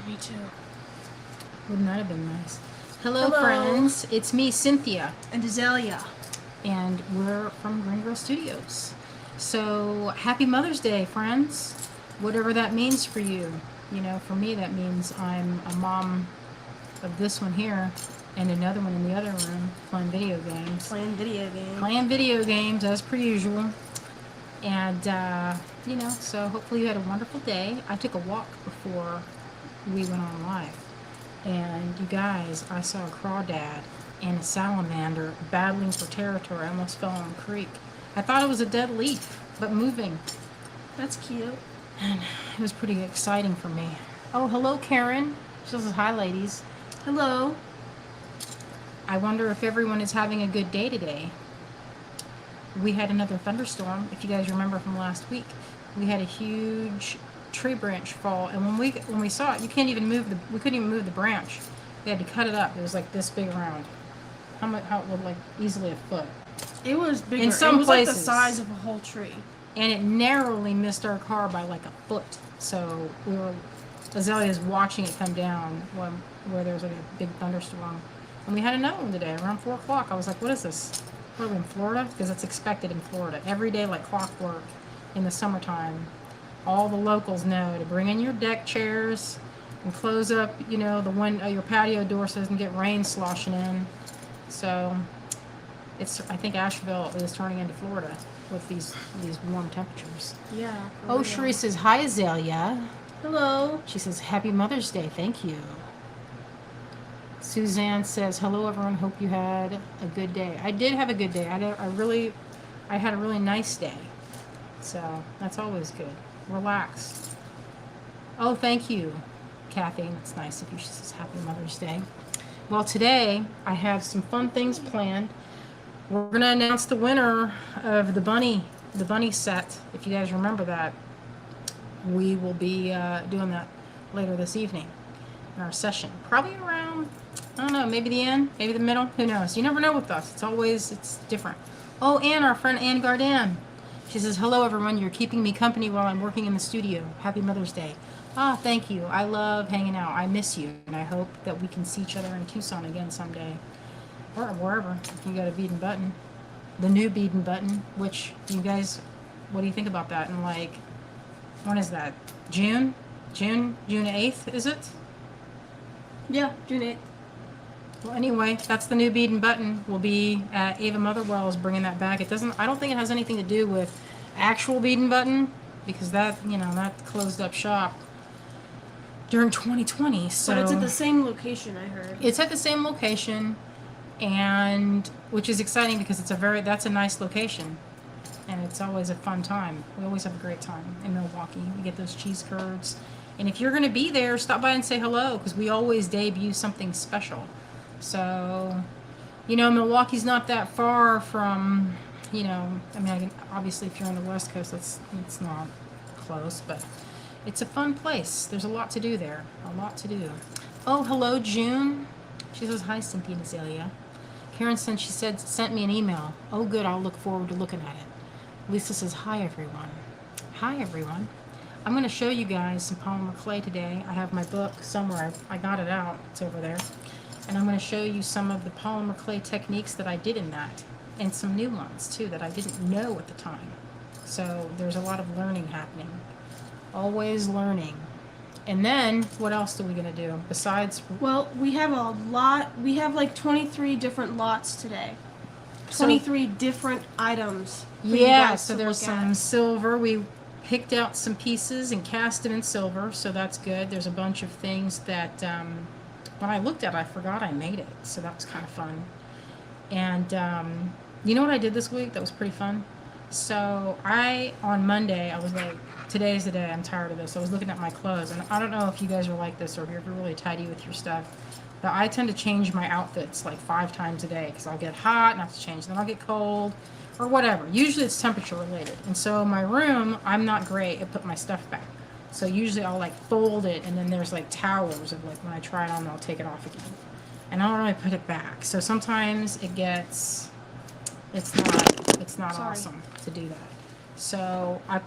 Me too. Wouldn't that have been nice? Hello, friends. It's me, Cynthia. And Azalea. And we're from Green Girl Studios. So, happy Mother's Day, friends. Whatever that means for you. You know, for me, that means I'm a mom of this one here and another one in the other room playing video games. Playing video games, as per usual. And, so hopefully you had a wonderful day. I took a walk before we went on live. And you guys, I saw a crawdad and a salamander battling for territory. I almost fell in the creek. I thought it was a dead leaf, but moving. That's cute. And it was pretty exciting for me. Oh, hello, Karen. She says, hi, ladies. Hello. I wonder if everyone is having a good day today. We had another thunderstorm, if you guys remember from last week. We had a huge tree branch fall, and when we saw it, we couldn't even move the branch. We had to cut it up. It was like this big around. How it looked like easily a foot. It was bigger. In some places, like the size of a whole tree. And it narrowly missed our car by like a foot. So Azalea's watching it come down where there was like a big thunderstorm. And we had another one today around 4 o'clock. I was like, what is this? What are we in Florida? Because it's expected in Florida. Every day like clockwork in the summertime. All the locals know to bring in your deck chairs and close up, your patio door so it doesn't get rain sloshing in. So I think Asheville is turning into Florida with these warm temperatures. Yeah. Oh, Cherie says, hi, Azalea. Hello. She says, happy Mother's Day. Thank you. Suzanne says, hello, everyone. Hope you had a good day. I did have a good day. I had a really nice day. So that's always good. Relax. Oh, thank you, Kathy. It's nice of you. She says, happy Mother's Day. Well, today I have some fun things planned. We're going to announce the winner of the bunny set. If you guys remember that, we will be doing that later this evening in our session. Probably around, I don't know, maybe the end, maybe the middle. Who knows? You never know with us. It's different. Oh, and our friend Ann Gardan. She says, hello, everyone. You're keeping me company while I'm working in the studio. Happy Mother's Day. Ah, thank you. I love hanging out. I miss you, and I hope that we can see each other in Tucson again someday. Or wherever. If you got a bead and button. The new bead and button, which you guys, what do you think about that? And when is that? June 8th, is it? Yeah, June 8th. Well, anyway, that's the new bead and button. We'll be at Ava Motherwell's bringing that back. I don't think it has anything to do with actual bead and button, because that closed up shop during 2020. So but it's at the same location, I heard. It's at the same location, and which is exciting because that's a nice location, and it's always a fun time. We always have a great time in Milwaukee. We get those cheese curds, and if you're going to be there, stop by and say hello, because we always debut something special. So, Milwaukee's not that far from, obviously if you're on the West Coast, it's not close, but it's a fun place. There's a lot to do there. A lot to do. Oh, hello, June. She says, hi, Cynthia and Azalea. Karen sent me an email. Oh, good. I'll look forward to looking at it. Lisa says, hi, everyone. Hi, everyone. I'm going to show you guys some polymer clay today. I have my book somewhere. I got it out. It's over there. And I'm going to show you some of the polymer clay techniques that I did in that. And some new ones, too, that I didn't know at the time. So there's a lot of learning happening. Always learning. And then, what else are we going to do besides? Well, we have a lot. We have like 23 different lots today. 23 different items. Yeah, so there's some silver. We picked out some pieces and cast them in silver, so that's good. There's a bunch of things that when I looked at it, I forgot I made it, so that was kind of fun. And you know what I did this week that was pretty fun? So on Monday, I was like, today's the day, I'm tired of this. I was looking at my clothes, and I don't know if you guys are like this or if you're really tidy with your stuff, but I tend to change my outfits like 5 times a day, because I'll get hot and I have to change, then I'll get cold, or whatever. Usually it's temperature related. And so my room, I'm not great at putting my stuff back. So usually I'll fold it, and then there's towers of when I try it on, I'll take it off again. And I don't really put it back. So sometimes it's not awesome to do that. So I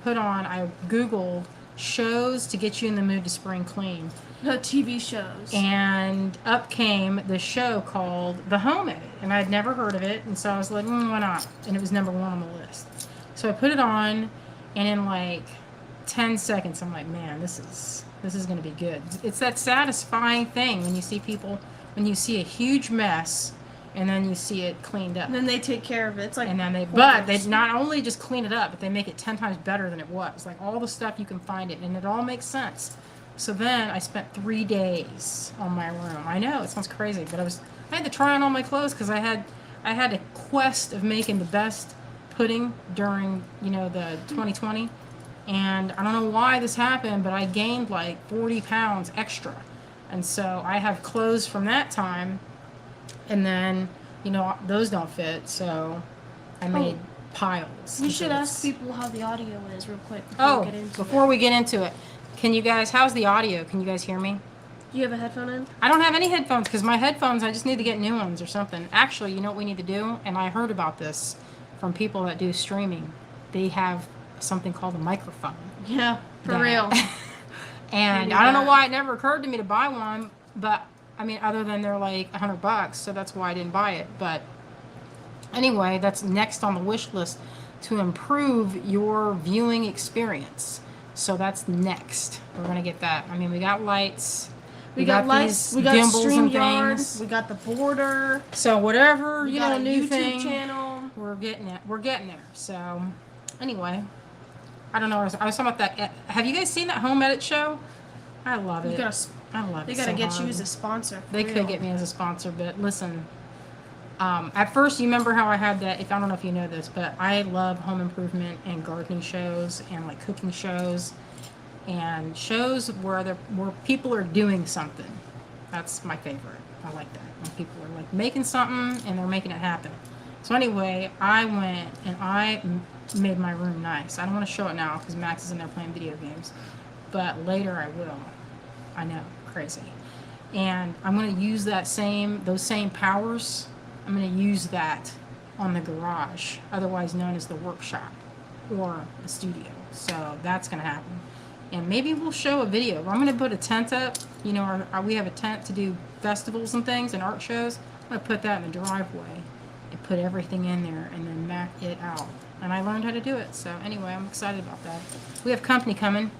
Googled shows to get you in the mood to spring clean. The TV shows. And up came the show called The Home Edit, and I'd never heard of it, and so I was like, why not? And it was number 1 on the list. So I put it on, and in like 10 seconds, I'm like, man, this is going to be good. It's that satisfying thing when you see people, when you see a huge mess, and then you see it cleaned up. And then they take care of it. It's like, and then they not only just clean it up, but they make it 10 times better than it was. Like all the stuff you can find it, and it all makes sense. So then I spent 3 days on my room. I know it sounds crazy, but I had to try on all my clothes because I had a quest of making the best pudding during the 2020, and I don't know why this happened, but I gained like 40 pounds extra, and so I have clothes from that time. And then, those don't fit, so I made piles. We should ask people how the audio is real quick before we get into it. Can you guys, how's the audio? Can you guys hear me? Do you have a headphone in? I don't have any headphones because my headphones, I just need to get new ones or something. Actually, you know what we need to do? And I heard about this from people that do streaming. They have something called a microphone. Yeah, for real. And I don't know why it never occurred to me to buy one, but I mean, other than they're like $100, so that's why I didn't buy it. But anyway, that's next on the wish list to improve your viewing experience. So that's next. We're gonna get that. I mean, we got lights. We got lights. We got StreamYard. We got the border. So whatever we got a new YouTube thing, channel. we're getting it. We're getting there. So anyway, I don't know. I was talking about that. Have you guys seen that home edit show? I love it. I love it. They gotta so get hard. you as a sponsor. They could get me as a sponsor, but listen. At first, you remember how I had that. I don't know if you know this, but I love home improvement and gardening shows and like cooking shows and shows where people are doing something. That's my favorite. I like that when people are like making something and they're making it happen. So anyway, I went and I made my room nice. I don't want to show it now because Max is in there playing video games, but later I will. I know, crazy. And I'm going to use those same powers. I'm going to use that on the garage, otherwise known as the workshop or the studio. So that's going to happen. And maybe we'll show a video. I'm going to put a tent up. We have a tent to do festivals and things and art shows. I'm going to put that in the driveway and put everything in there and then map it out. And I learned how to do it. So anyway, I'm excited about that. We have company coming.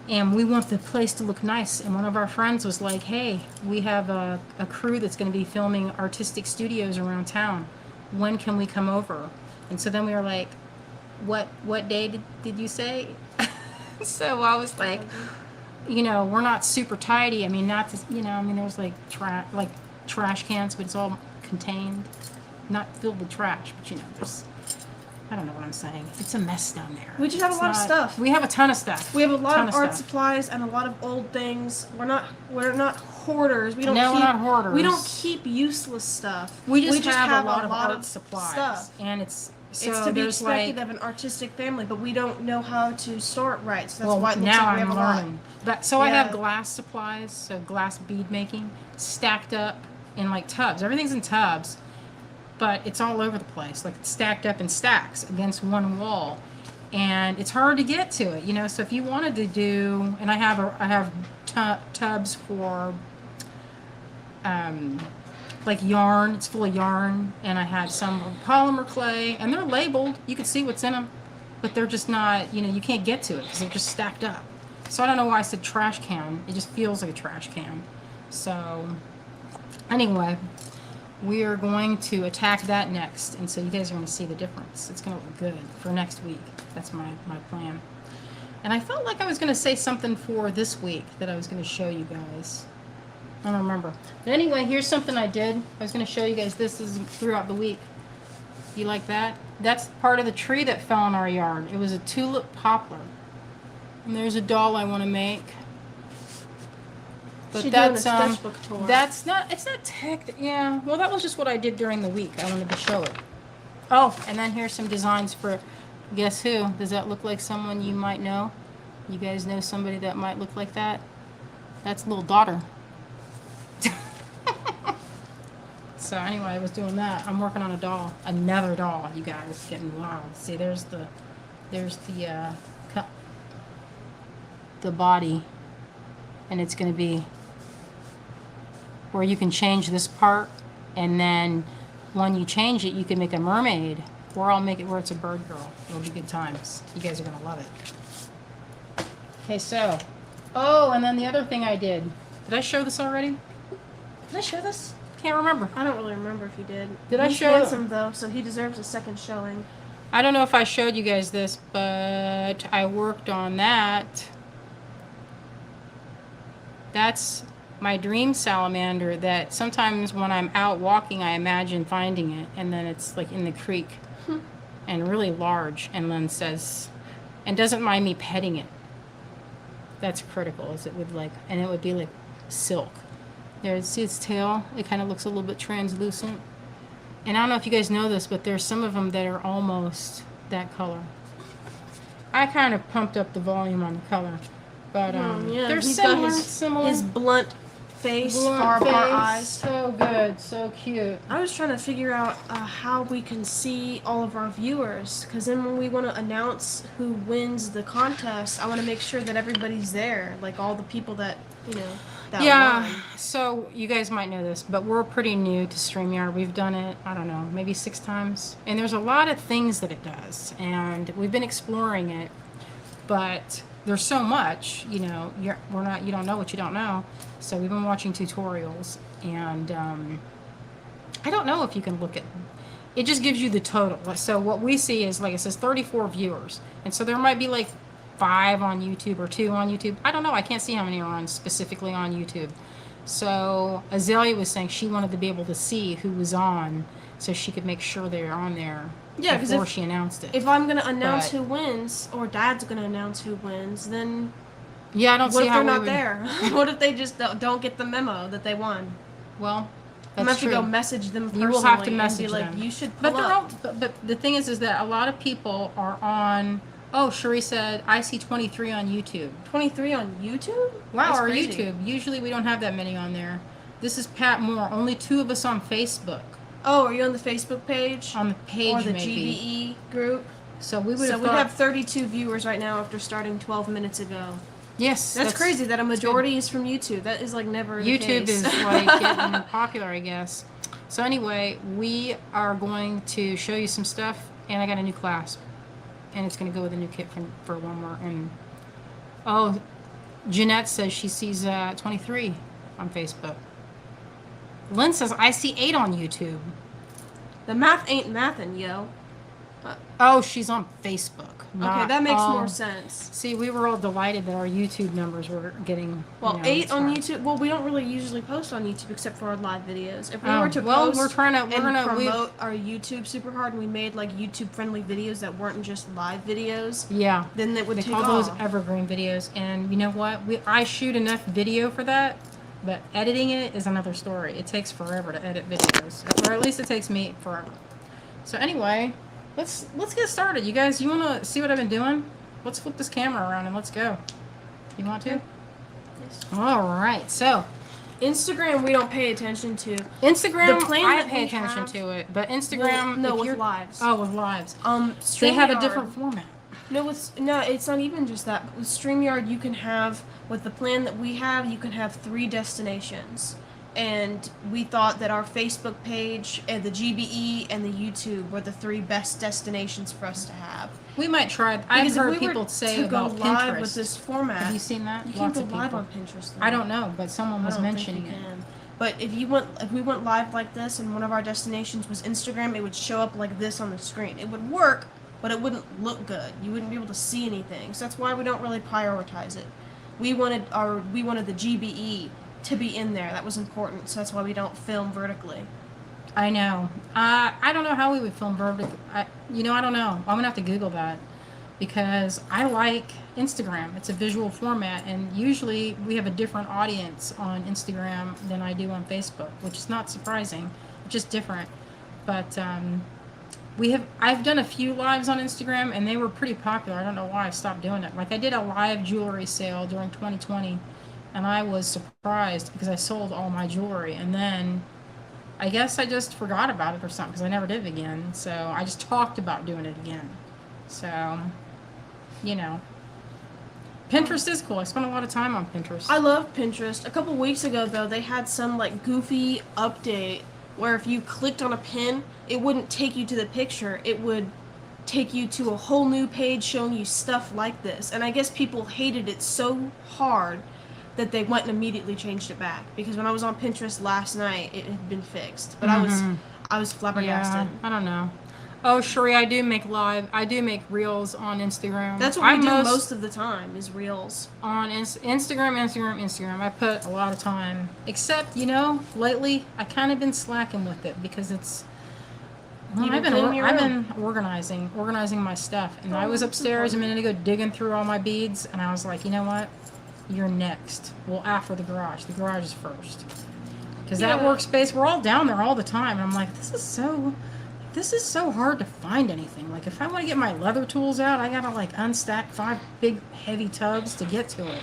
And we want the place to look nice. And one of our friends was like, hey, we have a crew that's going to be filming artistic studios around town. When can we come over? And so then we were like, what day did you say? So I was like, we're not super tidy. I mean, there's like trash cans, but it's all contained. Not filled with trash, but there's... I don't know what I'm saying. It's a mess down there. We just have a lot of stuff. We have a ton of stuff. We have a lot of art supplies and a lot of old things. We're not hoarders. We're not hoarders. We don't keep useless stuff. We just have a lot of art supplies. Stuff. And it's to be expected of an artistic family, but we don't know how to store it right. So that's why it looks now like we have I'm a lot. learning. I have glass supplies, so glass bead making, stacked up in like tubs. Everything's in tubs. But it's all over the place, like it's stacked up in stacks against one wall, and it's hard to get to it, So if you wanted to do, and I have tubs for like yarn. It's full of yarn, and I had some polymer clay, and they're labeled. You can see what's in them, but they're just not. You can't get to it because they're just stacked up. So I don't know why I said trash can. It just feels like a trash can. So anyway. We are going to attack that next, and so you guys are going to see the difference. It's going to look good for next week. That's my plan. And I felt like I was going to say something for this week that I was going to show you guys. I don't remember. But anyway, here's something I did. I was going to show you guys this is throughout the week. You like that? That's part of the tree that fell in our yard. It was a tulip poplar. And there's a doll I want to make. But that's sketchbook tour. It's not yeah. Well, that was just what I did during the week. I wanted to show it. Oh, and then here's some designs for guess who? Does that look like someone you might know? You guys know somebody that might look like that? That's little daughter. So anyway, I was doing that. I'm working on a doll, another doll. You guys, getting wild. See, there's the the body, and it's going to be where you can change this part, and then when you change it, you can make a mermaid, or I'll make it where it's a bird girl. It'll be good times. You guys are going to love it. Okay, so, oh, and then the other thing I did I show this already? Did I show this? Can't remember. I don't really remember if you did. Did I He's show handsome though, so he deserves a second showing. I don't know if I showed you guys this, but I worked on that. That's my dream salamander that sometimes when I'm out walking, I imagine finding it, and then it's like in the creek and really large, and then says, and doesn't mind me petting it. That's critical, as it would like, and it would be like silk. There, see its tail? It kind of looks a little bit translucent. And I don't know if you guys know this, but there's some of them that are almost that color. I kind of pumped up the volume on the color, but Yeah, they're he's similar. got his blunt face, Blunt far face, eyes. so good, so cute. I was trying to figure out how we can see all of our viewers, because then when we want to announce who wins the contest, I want to make sure that everybody's there, like all the people that, you know, that Yeah, won. so you guys might know this, but we're pretty new to StreamYard. We've done it, I don't know, maybe 6 times. And there's a lot of things that it does, and we've been exploring it, but there's so much, you know, you don't know what you don't know. So we've been watching tutorials, and I don't know if you can look at it. Just gives you the total. So what we see is, like it says, 34 viewers, and so there might be like 5 on YouTube or 2 on YouTube. I don't know. I can't see how many are on specifically on YouTube. So Azalea was saying she wanted to be able to see who was on, so she could make sure they're on there. Yeah, because before she announced it. If I'm gonna announce who wins, or Dad's gonna announce who wins, then yeah, I don't what see if how they're not we would, there? What if they just don't get the memo that they won? Well, I'm gonna that's have true. to go message them personally. You will have to message and be like, them. you should pull But they're up. all, but the thing is that a lot of people are on. Oh, Cherie said I see 23 on YouTube. 23 on YouTube? Wow, That's our crazy. YouTube. Usually we don't have that many on there. This is Pat Moore. Only 2 of us on Facebook. Oh, are you on the Facebook page? On the page, or the maybe. GBE group? So we would So have we thought. have 32 viewers right now after starting 12 minutes ago. Yes, That's crazy that a majority is from YouTube. That is like never the YouTube case. is like getting popular, I guess. So anyway, we are going to show you some stuff, and I got a new clasp, and it's going to go with a new kit for one more. And oh, Jeanette says she sees 23 on Facebook. Lynn says I see 8 on YouTube. The math ain't mathin', yo. Oh, she's on Facebook. Okay, that makes more sense. See, we were all delighted that our YouTube numbers were getting. Well, you know, 8 on stars. YouTube. Well, we don't really usually post on YouTube except for our live videos. If we Oh, were to well, post we're gonna promote our YouTube super hard, and we made like YouTube-friendly videos that weren't just live videos, Yeah. then that would They take call off. those evergreen videos, and you know what? I shoot enough video for that, but editing it is another story. It takes forever to edit videos, or at least it takes me forever. So anyway, let's get started. You guys, you want to see what I've been doing? Let's flip this camera around and let's go. You want to? Yes. All right. So Instagram, we don't pay attention to. Instagram, The plan I that pay we attention have- to it, but Instagram, Well, no, if with you're- lives. Oh, with lives. They They have a StreamYard- different format. No, it's not even just that. With StreamYard, you can have, with the plan that we have, you can have 3 destinations. And we thought that our Facebook page and the GBE and the YouTube were the 3 best destinations for us to have. We might try. I've Because heard if we were people say to go about live Pinterest. with this format, Have you seen that? you can't Lots go of live people. on Pinterest. Though. I don't know, but someone was I don't mentioning think you it. can. But if we went live like this and one of our destinations was Instagram, it would show up like this on the screen. It would work, but it wouldn't look good. You wouldn't be able to see anything. So that's why we don't really prioritize it. We wanted the GBE to be in there. That was important. So that's why we don't film vertically. I know. I don't know how we would film vertically. I don't know. I'm gonna have to Google that because I like Instagram. It's a visual format, and usually we have a different audience on Instagram than I do on Facebook, which is not surprising. It's just different. But I've done a few lives on Instagram, and they were pretty popular. I don't know why I stopped doing it. Like I did a live jewelry sale during 2020, and I was surprised because I sold all my jewelry, and then I guess I just forgot about it or something because I never did it again. So I just talked about doing it again. So, Pinterest is cool. I spent a lot of time on Pinterest. I love Pinterest. A couple weeks ago, though, they had some like goofy update where if you clicked on a pin, it wouldn't take you to the picture. It would take you to a whole new page showing you stuff like this. And I guess people hated it so hard that they went and immediately changed it back. Because when I was on Pinterest last night, it had been fixed. But I was flabbergasted. Yeah, I don't know. Oh, Sheree, I do make reels on Instagram. That's what we do most of the time is reels. On Instagram. I put a lot of time. Except, lately, I kind of been slacking with it because it's... Well, I've been organizing my stuff. And I was upstairs a minute ago digging through all my beads, and I was like, you know what? You're next. Well, after the garage. The garage is first. Because that workspace, we're all down there all the time. And I'm like, this is so hard to find anything. Like, if I want to get my leather tools out, I gotta like unstack 5 big heavy tubs to get to it.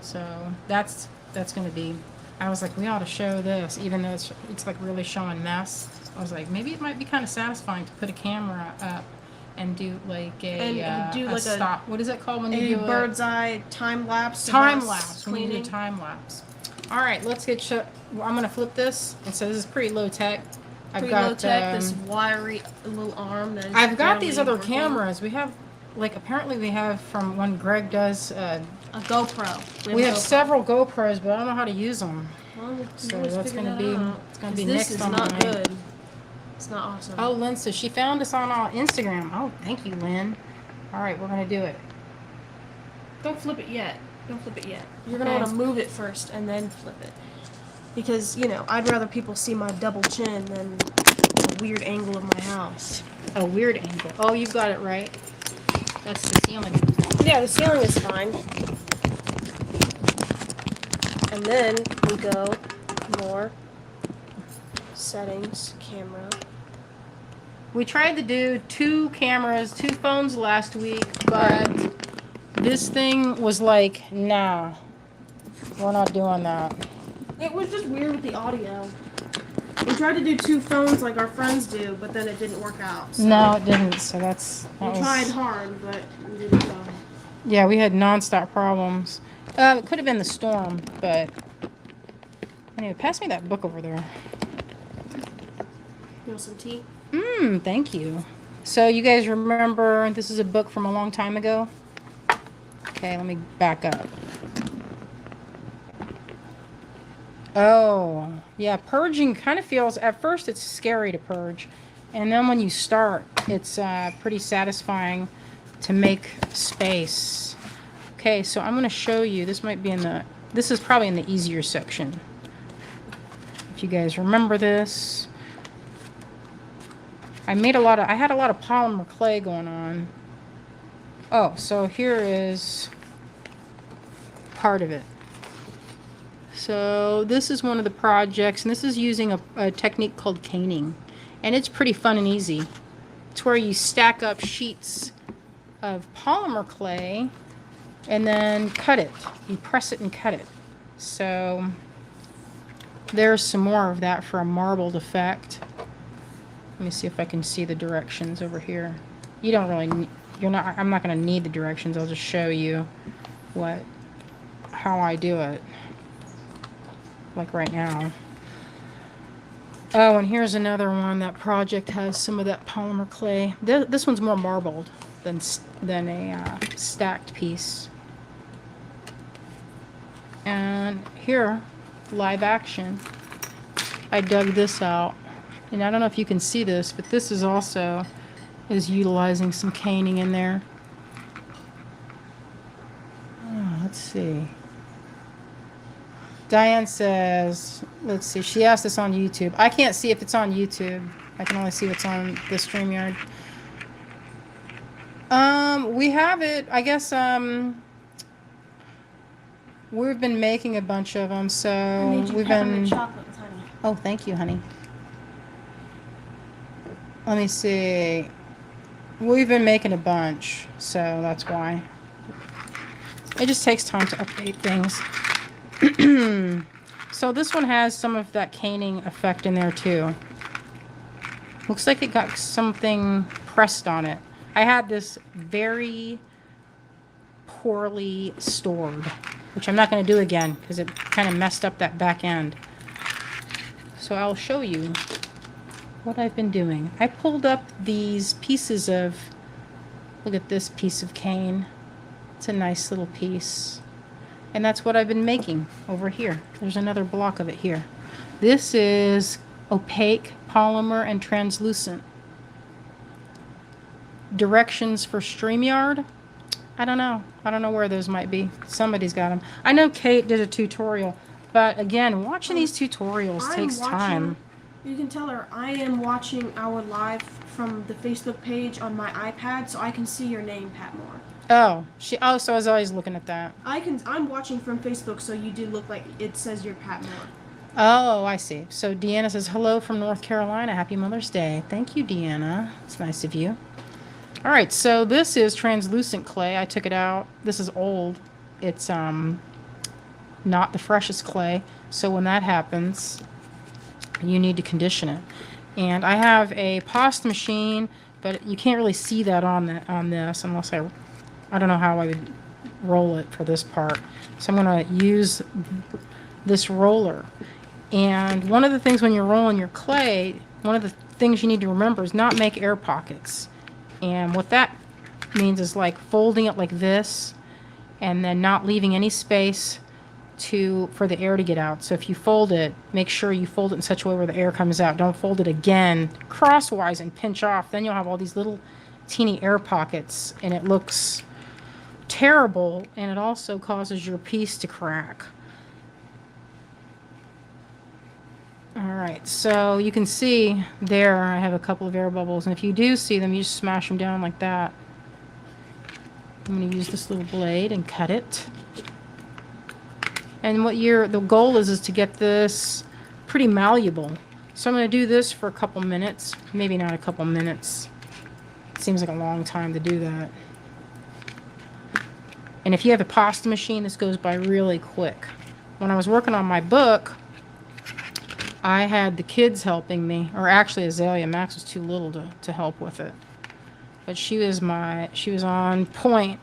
So that's gonna be. I was like, we ought to show this, even though it's like really showing mess. I was like, maybe it might be kind of satisfying to put a camera up and do like a stop. What is it called when you do bird's eye time lapse? Time lapse. When you do time lapse. All right, let's get. I'm gonna flip this, and so this is pretty low tech. Low tech, this wiry little arm. That is I've got these other cameras. We have, apparently we have from when Greg does a GoPro. We have several GoPros, but I don't know how to use them. Well, so that's going to be this next is on not mine. good. It's not awesome. Oh, Lynn says she found us on Instagram. Oh, thank you, Lynn. All right, we're going to do it. Don't flip it yet. You're going to want to move it first and then flip it. Because, I'd rather people see my double chin than a weird angle of my house. A weird angle. Oh, you got it right. That's the ceiling. Yeah, the ceiling is fine. And then we go more settings, camera. We tried to do 2 phones last week, but this thing was like, nah, we're not doing that. It was just weird with the audio. We tried to do 2 phones like our friends do, but then it didn't work out. So. No, it didn't. So we tried hard, but we didn't go. Yeah, we had nonstop problems. It could have been the storm, but anyway, pass me that book over there. You want some tea? Thank you. So you guys remember this is a book from a long time ago? Okay, let me back up. Oh, yeah, purging kind of feels, at first it's scary to purge. And then when you start, it's pretty satisfying to make space. Okay, so I'm going to show you, this is probably in the easier section. If you guys remember this. I had a lot of polymer clay going on. Oh, so here is part of it. So this is one of the projects, and this is using a technique called caning. And it's pretty fun and easy. It's where you stack up sheets of polymer clay and then cut it. You press it and cut it. So there's some more of that for a marbled effect. Let me see if I can see the directions over here. You don't really, I'm not going to need the directions. I'll just show you how I do it. Like right now. Oh, and here's another one. That project has some of that polymer clay. This one's more marbled than a stacked piece. And here, live action. I dug this out. And I don't know if you can see this, but this is also utilizing some caning in there. Oh, let's see. Diane says, let's see, she asked us on YouTube. I can't see if it's on YouTube. I can only see what's on the StreamYard. We have it, I guess, we've been making a bunch of them, so we've been... Chocolate, honey. Oh, thank you, honey. Let me see. We've been making a bunch, so that's why. It just takes time to update things. So this one has some of that caning effect in there too. Looks like it got something pressed on it. I had this very poorly stored, which I'm not going to do again because it kind of messed up that back end. So I'll show you what I've been doing. I pulled up these pieces of, look at this piece of cane. It's a nice little piece. And that's what I've been making over here. There's another block of it here. This is opaque, polymer, and translucent. Directions for StreamYard? I don't know. I don't know where those might be. Somebody's got them. I know Kate did a tutorial, but again, watching these tutorials takes time. You can tell her I am watching our live from the Facebook page on my iPad, so I can see your name, Patmore. Oh, so I was always looking at that. I'm watching from Facebook, so you do look like it says you're Patmore. Oh, I see. So Deanna says, hello from North Carolina. Happy Mother's Day. Thank you, Deanna. It's nice of you. All right, so this is translucent clay. I took it out. This is old. It's not the freshest clay. So when that happens, you need to condition it. And I have a pasta machine, but you can't really see that on this unless I don't know how I would roll it for this part. So I'm going to use this roller. And one of the things when you're rolling your clay, one of the things you need to remember is not make air pockets. And what that means is like folding it like this and then not leaving any space for the air to get out. So if you fold it, make sure you fold it in such a way where the air comes out. Don't fold it again crosswise and pinch off. Then you'll have all these little teeny air pockets and it looks terrible, and it also causes your piece to crack. Alright, so you can see there I have a couple of air bubbles, and if you do see them, you just smash them down like that. I'm going to use this little blade and cut it. And the goal is to get this pretty malleable. So I'm going to do this for a couple minutes, maybe not a couple minutes. It seems like a long time to do that. And if you have a pasta machine, this goes by really quick. When I was working on my book, I had the kids helping me, or actually Azalea. Max was too little to help with it. But she was on point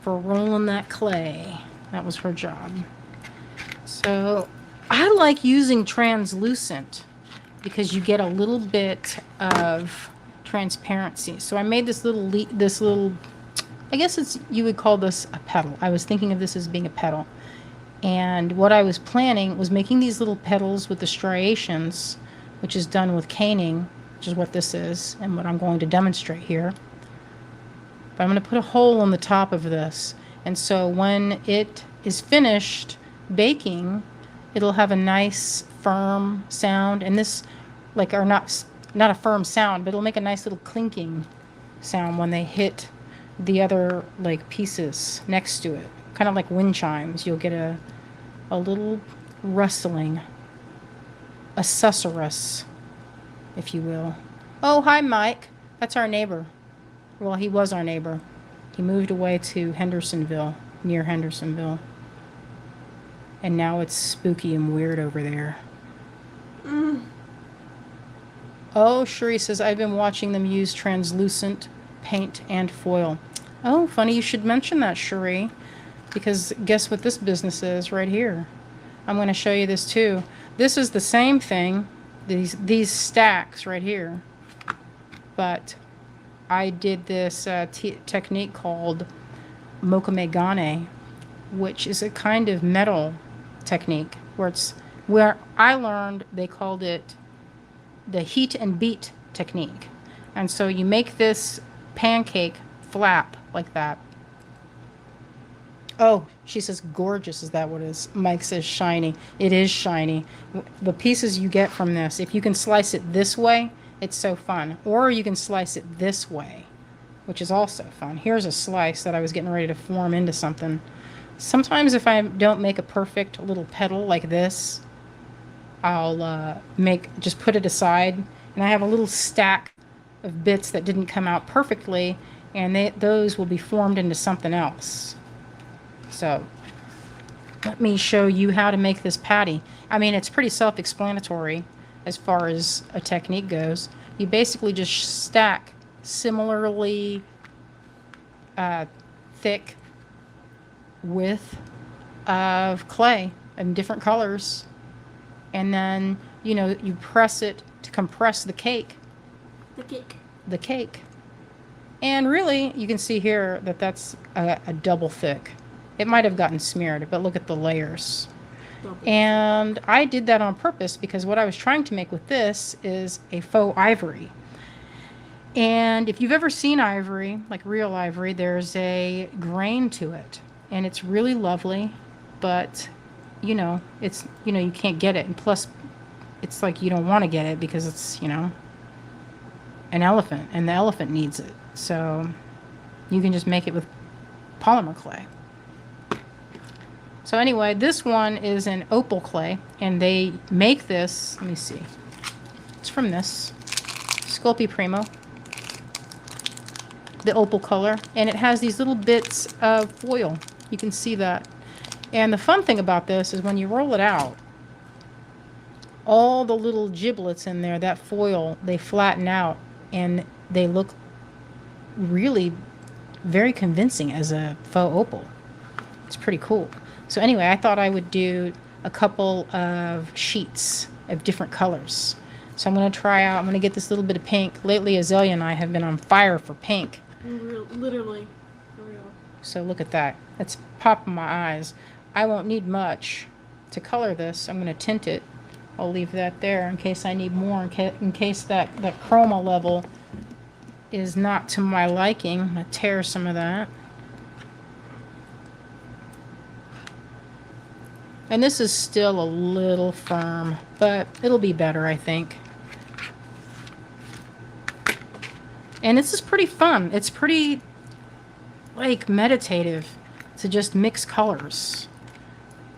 for rolling that clay. That was her job. So I like using translucent because you get a little bit of transparency. So I made this little, I guess you would call this a petal. I was thinking of this as being a petal. And what I was planning was making these little petals with the striations, which is done with caning, which is what this is, and what I'm going to demonstrate here. But I'm going to put a hole in the top of this. And so when it is finished baking, it'll have a nice firm sound. And this, or not a firm sound, but it'll make a nice little clinking sound when they hit the other pieces next to it. Kind of like wind chimes. You'll get a little rustling, a susurrus, if you will. Oh, hi, Mike. That's our neighbor. Well, he was our neighbor. He moved away to Hendersonville, near Hendersonville. And now it's spooky and weird over there. Oh, Cherie says, I've been watching them use translucent paint and foil. Oh, funny you should mention that, Cherie. Because guess what this business is right here. I'm going to show you this too. This is the same thing, these stacks right here. But I did this technique called mokamegane, which is a kind of metal technique where I learned they called it the heat and beat technique. And so you make this pancake flap like that. Oh, she says gorgeous. Is that what it is? Mike says shiny. It is shiny. The pieces you get from this, if you can slice it this way, it's so fun. Or you can slice it this way, which is also fun. Here's a slice that I was getting ready to form into something. Sometimes if I don't make a perfect little petal like this, I'll just put it aside. And I have a little stack of bits that didn't come out perfectly, and those will be formed into something else. So let me show you how to make this patty. I mean, it's pretty self-explanatory as far as a technique goes. You basically just stack similarly thick width of clay in different colors. And then, you know, you press it to compress the cake. The cake. And really, you can see here that that's a double thick. It might have gotten smeared, but look at the layers. And I did that on purpose because what I was trying to make with this is a faux ivory. And if you've ever seen ivory, like real ivory, there's a grain to it. And it's really lovely, but you know, it's, you know, you can't get it. And plus, it's like you don't want to get it because it's, you know, an elephant and the elephant needs it. So you can just make it with polymer clay. So anyway, this one is an opal clay, and they make this, let me see, it's from this, Sculpey Primo, the opal color, and it has these little bits of foil. You can see that. And the fun thing about this is when you roll it out, all the little giblets in there, that foil, they flatten out, and they look really very convincing as a faux opal. It's pretty cool. So anyway, I thought I would do a couple of sheets of different colors. So I'm going to try out, I'm going to get this little bit of pink. Lately, Azalea and I have been on fire for pink. Literally. For real. So look at that. That's popping my eyes. I won't need much to color this. I'm going to tint it. I'll leave that there in case I need more, in case that chroma level is not to my liking. I'm going to tear some of that. And this is still a little firm, but it'll be better, I think. And this is pretty fun. It's pretty, like, meditative to just mix colors.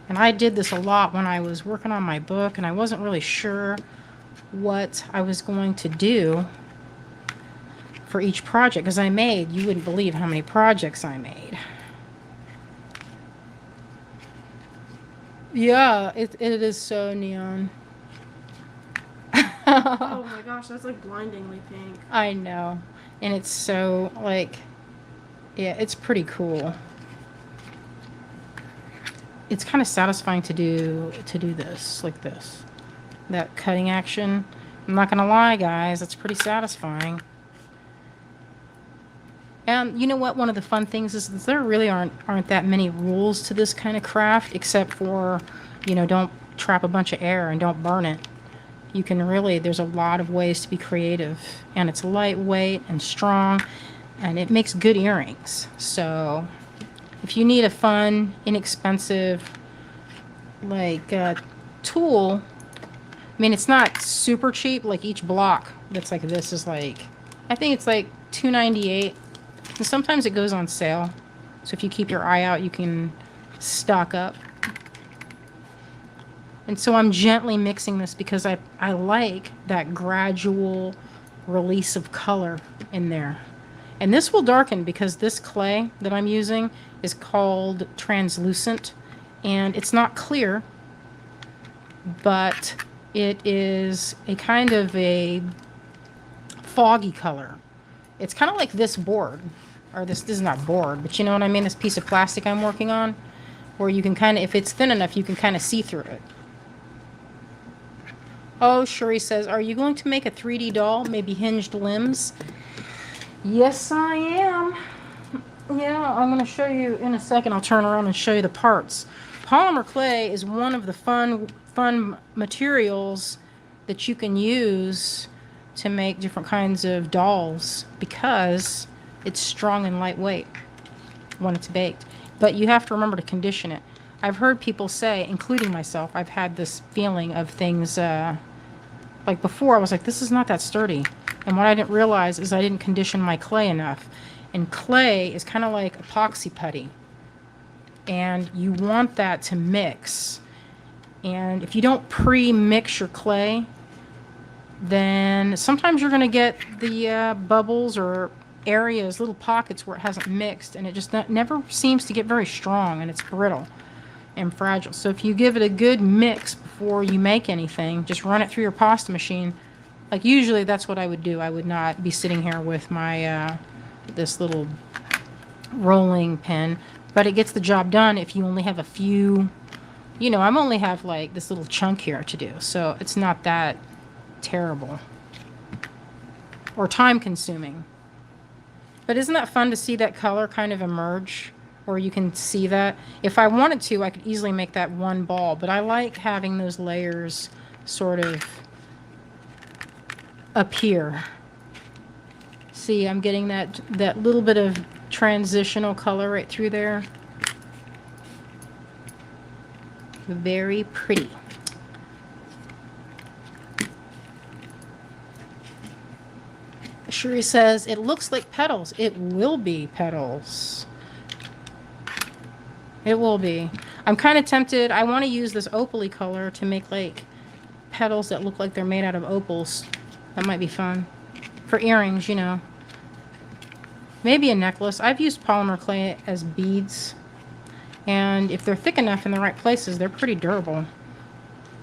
And I did this a lot when I was working on my book, and I wasn't really sure what I was going to do for each project, because you wouldn't believe how many projects I made. Yeah, it is so neon. Oh my gosh, that's like blindingly pink. I know. And it's so, like, yeah, it's pretty cool. It's kind of satisfying to do this, like this. That cutting action. I'm not gonna lie, guys, it's pretty satisfying. And you know what? One of the fun things is that there really aren't that many rules to this kind of craft, except for, you know, don't trap a bunch of air and don't burn it. You can really, there's a lot of ways to be creative, and it's lightweight and strong, and it makes good earrings. So if you need a fun, inexpensive, like, tool, I mean, it's not super cheap. Like, each block that's like this is like, I think it's like $2.98. And sometimes it goes on sale. So if you keep your eye out, you can stock up. And so I'm gently mixing this because I like that gradual release of color in there. And this will darken because this clay that I'm using is called translucent. And it's not clear, but it is a kind of a foggy color. It's kind of like this board, or this is not board, but you know what I mean, this piece of plastic I'm working on, where you can kind of, if it's thin enough, you can kind of see through it. Oh, Cherie says, are you going to make a 3D doll, maybe hinged limbs? Yes, I am. Yeah, I'm going to show you in a second. I'll turn around and show you the parts. Polymer clay is one of the fun materials that you can use to make different kinds of dolls because it's strong and lightweight when it's baked. But you have to remember to condition it. I've heard people say, including myself, I've had this feeling of things, like before I was like, this is not that sturdy. And what I didn't realize is I didn't condition my clay enough. And clay is kind of like epoxy putty. And you want that to mix. And if you don't pre-mix your clay, then sometimes you're going to get the bubbles or areas, little pockets where it hasn't mixed, and it just never seems to get very strong, and it's brittle and fragile. So if you give it a good mix before you make anything, just run it through your pasta machine. Like usually that's what I would do. I would not be sitting here with my this little rolling pin, But it gets the job done if you only have a few, you know, I'm only have like this little chunk here to do. So it's not that terrible or time consuming. But isn't that fun to see that color kind of emerge? Or you can see that. If I wanted to, I could easily make that one ball. But I like having those layers sort of appear. See, I'm getting that little bit of transitional color right through there. Very pretty. Sherry says, it looks like petals. It will be petals. It will be. I'm kind of tempted. I want to use this opaly color to make like petals that look like they're made out of opals. That might be fun. For earrings, you know. Maybe a necklace. I've used polymer clay as beads. And if they're thick enough in the right places, they're pretty durable.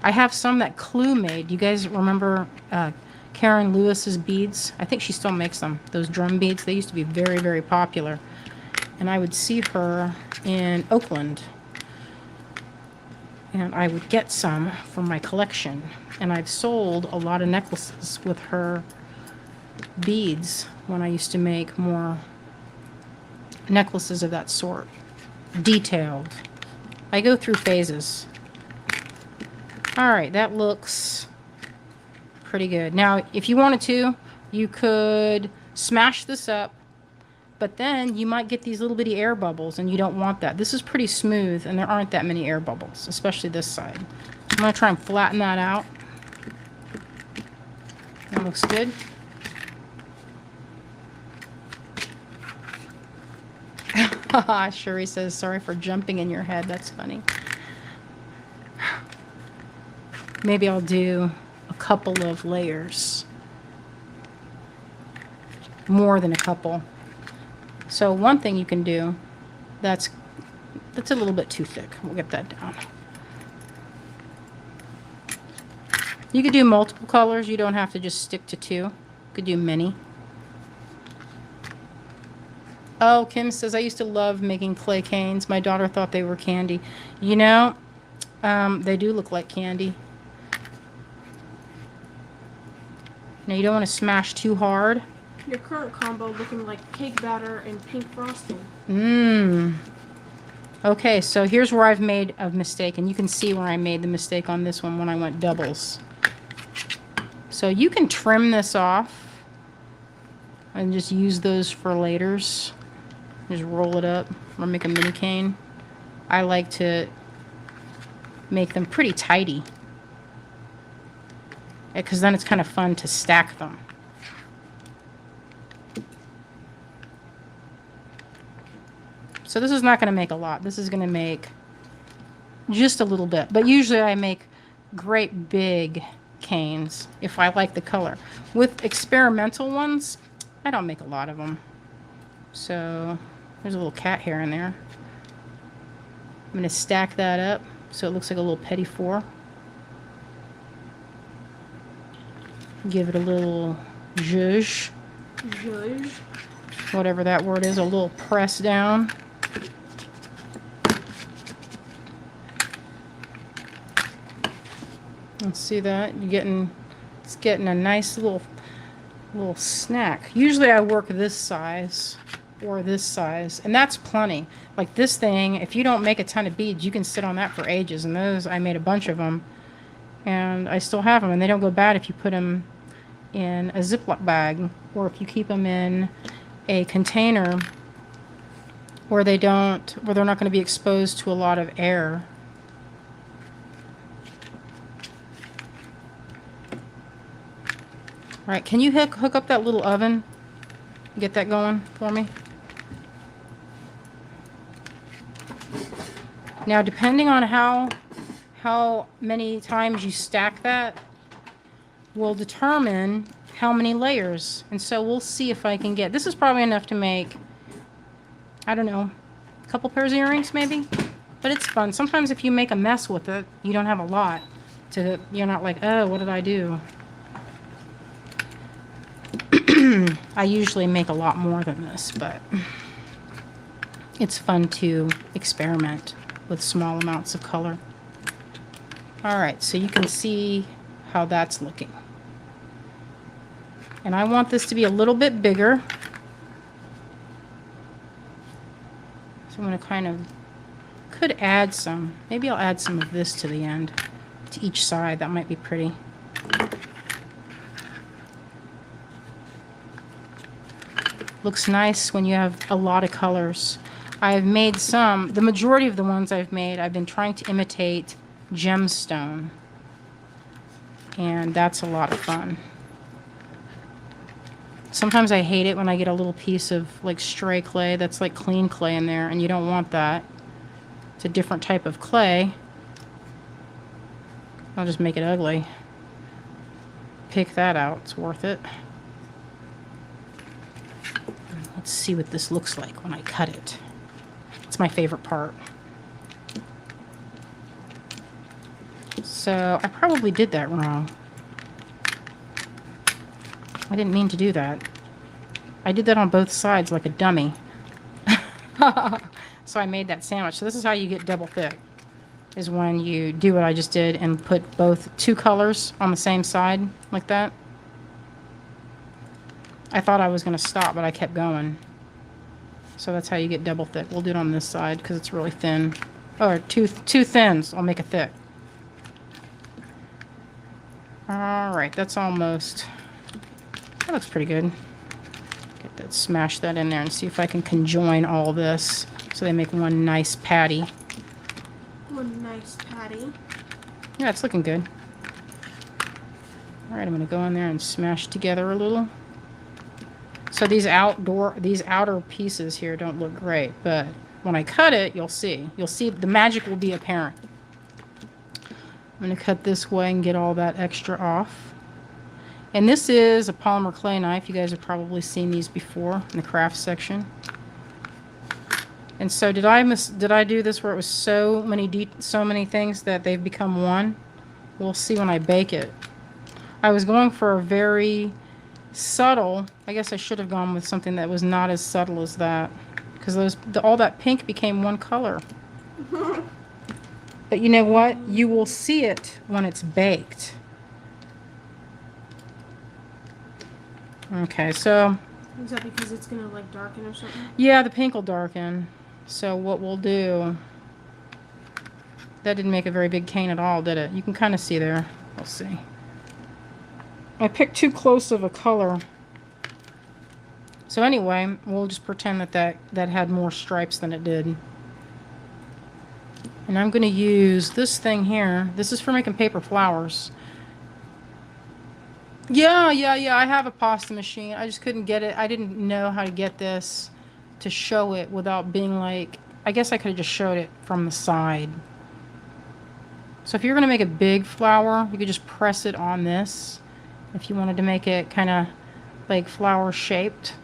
I have some that Clue made. You guys remember Karen Lewis's beads? I think she still makes them. Those drum beads. They used to be very, very popular. And I would see her in Oakland. And I would get some for my collection. And I've sold a lot of necklaces with her beads when I used to make more necklaces of that sort. Detailed. I go through phases. Alright, that looks pretty good. Now, if you wanted to, you could smash this up, but then you might get these little bitty air bubbles, and you don't want that. This is pretty smooth, and there aren't that many air bubbles, especially this side. I'm going to try and flatten that out. That looks good. Sherry says, sorry for jumping in your head. That's funny. Maybe I'll do a couple of layers. More than a couple. So one thing you can do, that's a little bit too thick. We'll get that down. You could do multiple colors. You don't have to just stick to two. You could do many. Oh, Kim says, I used to love making clay canes. My daughter thought they were candy. You know, they do look like candy. Now, you don't want to smash too hard. Your current combo looking like cake batter and pink frosting. Mmm. Okay, so here's where I've made a mistake, and you can see where I made the mistake on this one when I went doubles. So you can trim this off and just use those for laters. Just roll it up or make a mini cane. I like to make them pretty tidy, because then it's kind of fun to stack them. So this is not going to make a lot. This is going to make just a little bit. But usually I make great big canes if I like the color. With experimental ones, I don't make a lot of them. So there's a little cat hair in there. I'm going to stack that up so it looks like a little petit four. Give it a little zhuzh. Zhuzh. Whatever that word is, a little press down. Let's see that. It's getting a nice little snack. Usually I work this size or this size, and that's plenty. Like this thing, if you don't make a ton of beads, you can sit on that for ages. And those, I made a bunch of them, and I still have them, and they don't go bad if you put them in a Ziploc bag, or if you keep them in a container where they're not going to be exposed to a lot of air. All right, can you hook up that little oven? Get that going for me. Now, depending on how many times you stack that will determine how many layers. And so we'll see if I can get, this is probably enough to make, I don't know, a couple pairs of earrings maybe. But it's fun. Sometimes if you make a mess with it, you don't have a lot to, you're not like, oh, what did I do? I usually make a lot more than this, but it's fun to experiment with small amounts of color. All right, so you can see how that's looking. And I want this to be a little bit bigger. So I'm going to kind of, could add some, maybe I'll add some of this to the end, to each side. That might be pretty. Looks nice when you have a lot of colors. I've made some, the majority of the ones I've made, I've been trying to imitate gemstone. And that's a lot of fun. Sometimes I hate it when I get a little piece of like stray clay that's like clean clay in there, and you don't want that. It's a different type of clay. I'll just make it ugly. Pick that out, it's worth it. Let's see what this looks like when I cut it. It's my favorite part. So I probably did that wrong. I didn't mean to do that. I did that on both sides like a dummy. So I made that sandwich. So this is how you get double thick, is when you do what I just did and put both two colors on the same side like that. I thought I was going to stop, but I kept going. So that's how you get double thick. We'll do it on this side because it's really thin. Or two thins. I'll make it thick. All right, that's almost... That looks pretty good. Get that, smash that in there and see if I can conjoin all this so they make one nice patty. One nice patty. Yeah, it's looking good. All right, I'm going to go in there and smash together a little. So these outer pieces here don't look great, but when I cut it, you'll see. You'll see the magic will be apparent. I'm going to cut this way and get all that extra off. And this is a polymer clay knife. You guys have probably seen these before in the craft section. And so did I do this where it was so many things that they've become one? We'll see when I bake it. I was going for a very subtle, I guess I should have gone with something that was not as subtle as that, because all that pink became one color. But you know what? You will see it when it's baked. Okay, so... Is that because it's going to like darken or something? Yeah, the pink will darken. So what we'll do... That didn't make a very big cane at all, did it? You can kind of see there. We'll see. I picked too close of a color. So anyway, we'll just pretend that had more stripes than it did. And I'm going to use this thing here. This is for making paper flowers. Yeah, I have a pasta machine. I just couldn't get it. I didn't know how to get this to show it without being like... I guess I could have just showed it from the side. So if you're going to make a big flower, you could just press it on this. If you wanted to make it kind of like flower shaped.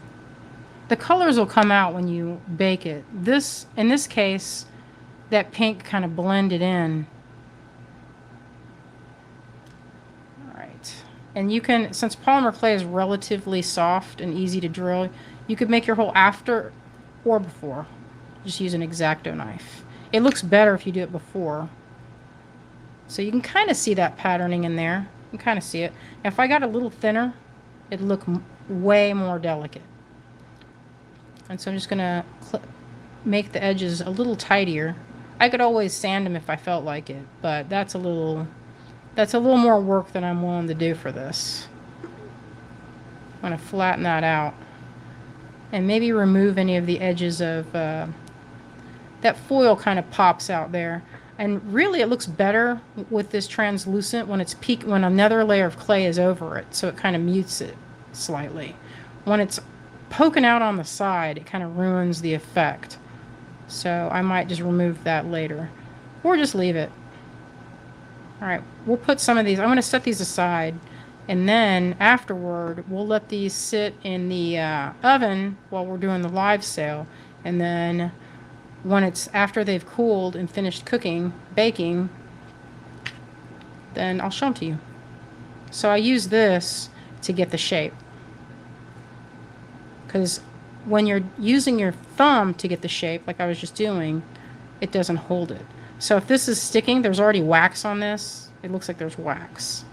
The colors will come out when you bake it. In this case, that pink kind of blended in. All right. And you can, since polymer clay is relatively soft and easy to drill, you could make your hole after or before. Just use an X-Acto knife. It looks better if you do it before. So you can kind of see that patterning in there. You can kind of see it. If I got a little thinner, it'd look way more delicate. And so I'm just going to make the edges a little tidier. I could always sand them if I felt like it, but that's a little more work than I'm willing to do for this. I'm going to flatten that out. And maybe remove any of the edges of... that foil kind of pops out there. And really it looks better with this translucent when it's when another layer of clay is over it, so it kind of mutes it slightly. When it's poking out on the side, it kind of ruins the effect. So I might just remove that later. Or just leave it. Alright, we'll put some of these, I'm going to set these aside, and then afterward we'll let these sit in the oven while we're doing the live sale, and then when it's after they've cooled and finished baking, then I'll show them to you. So I use this to get the shape, because when you're using your thumb to get the shape, like I was just doing, it doesn't hold it. So if this is sticking, there's already wax on this. It looks like there's wax.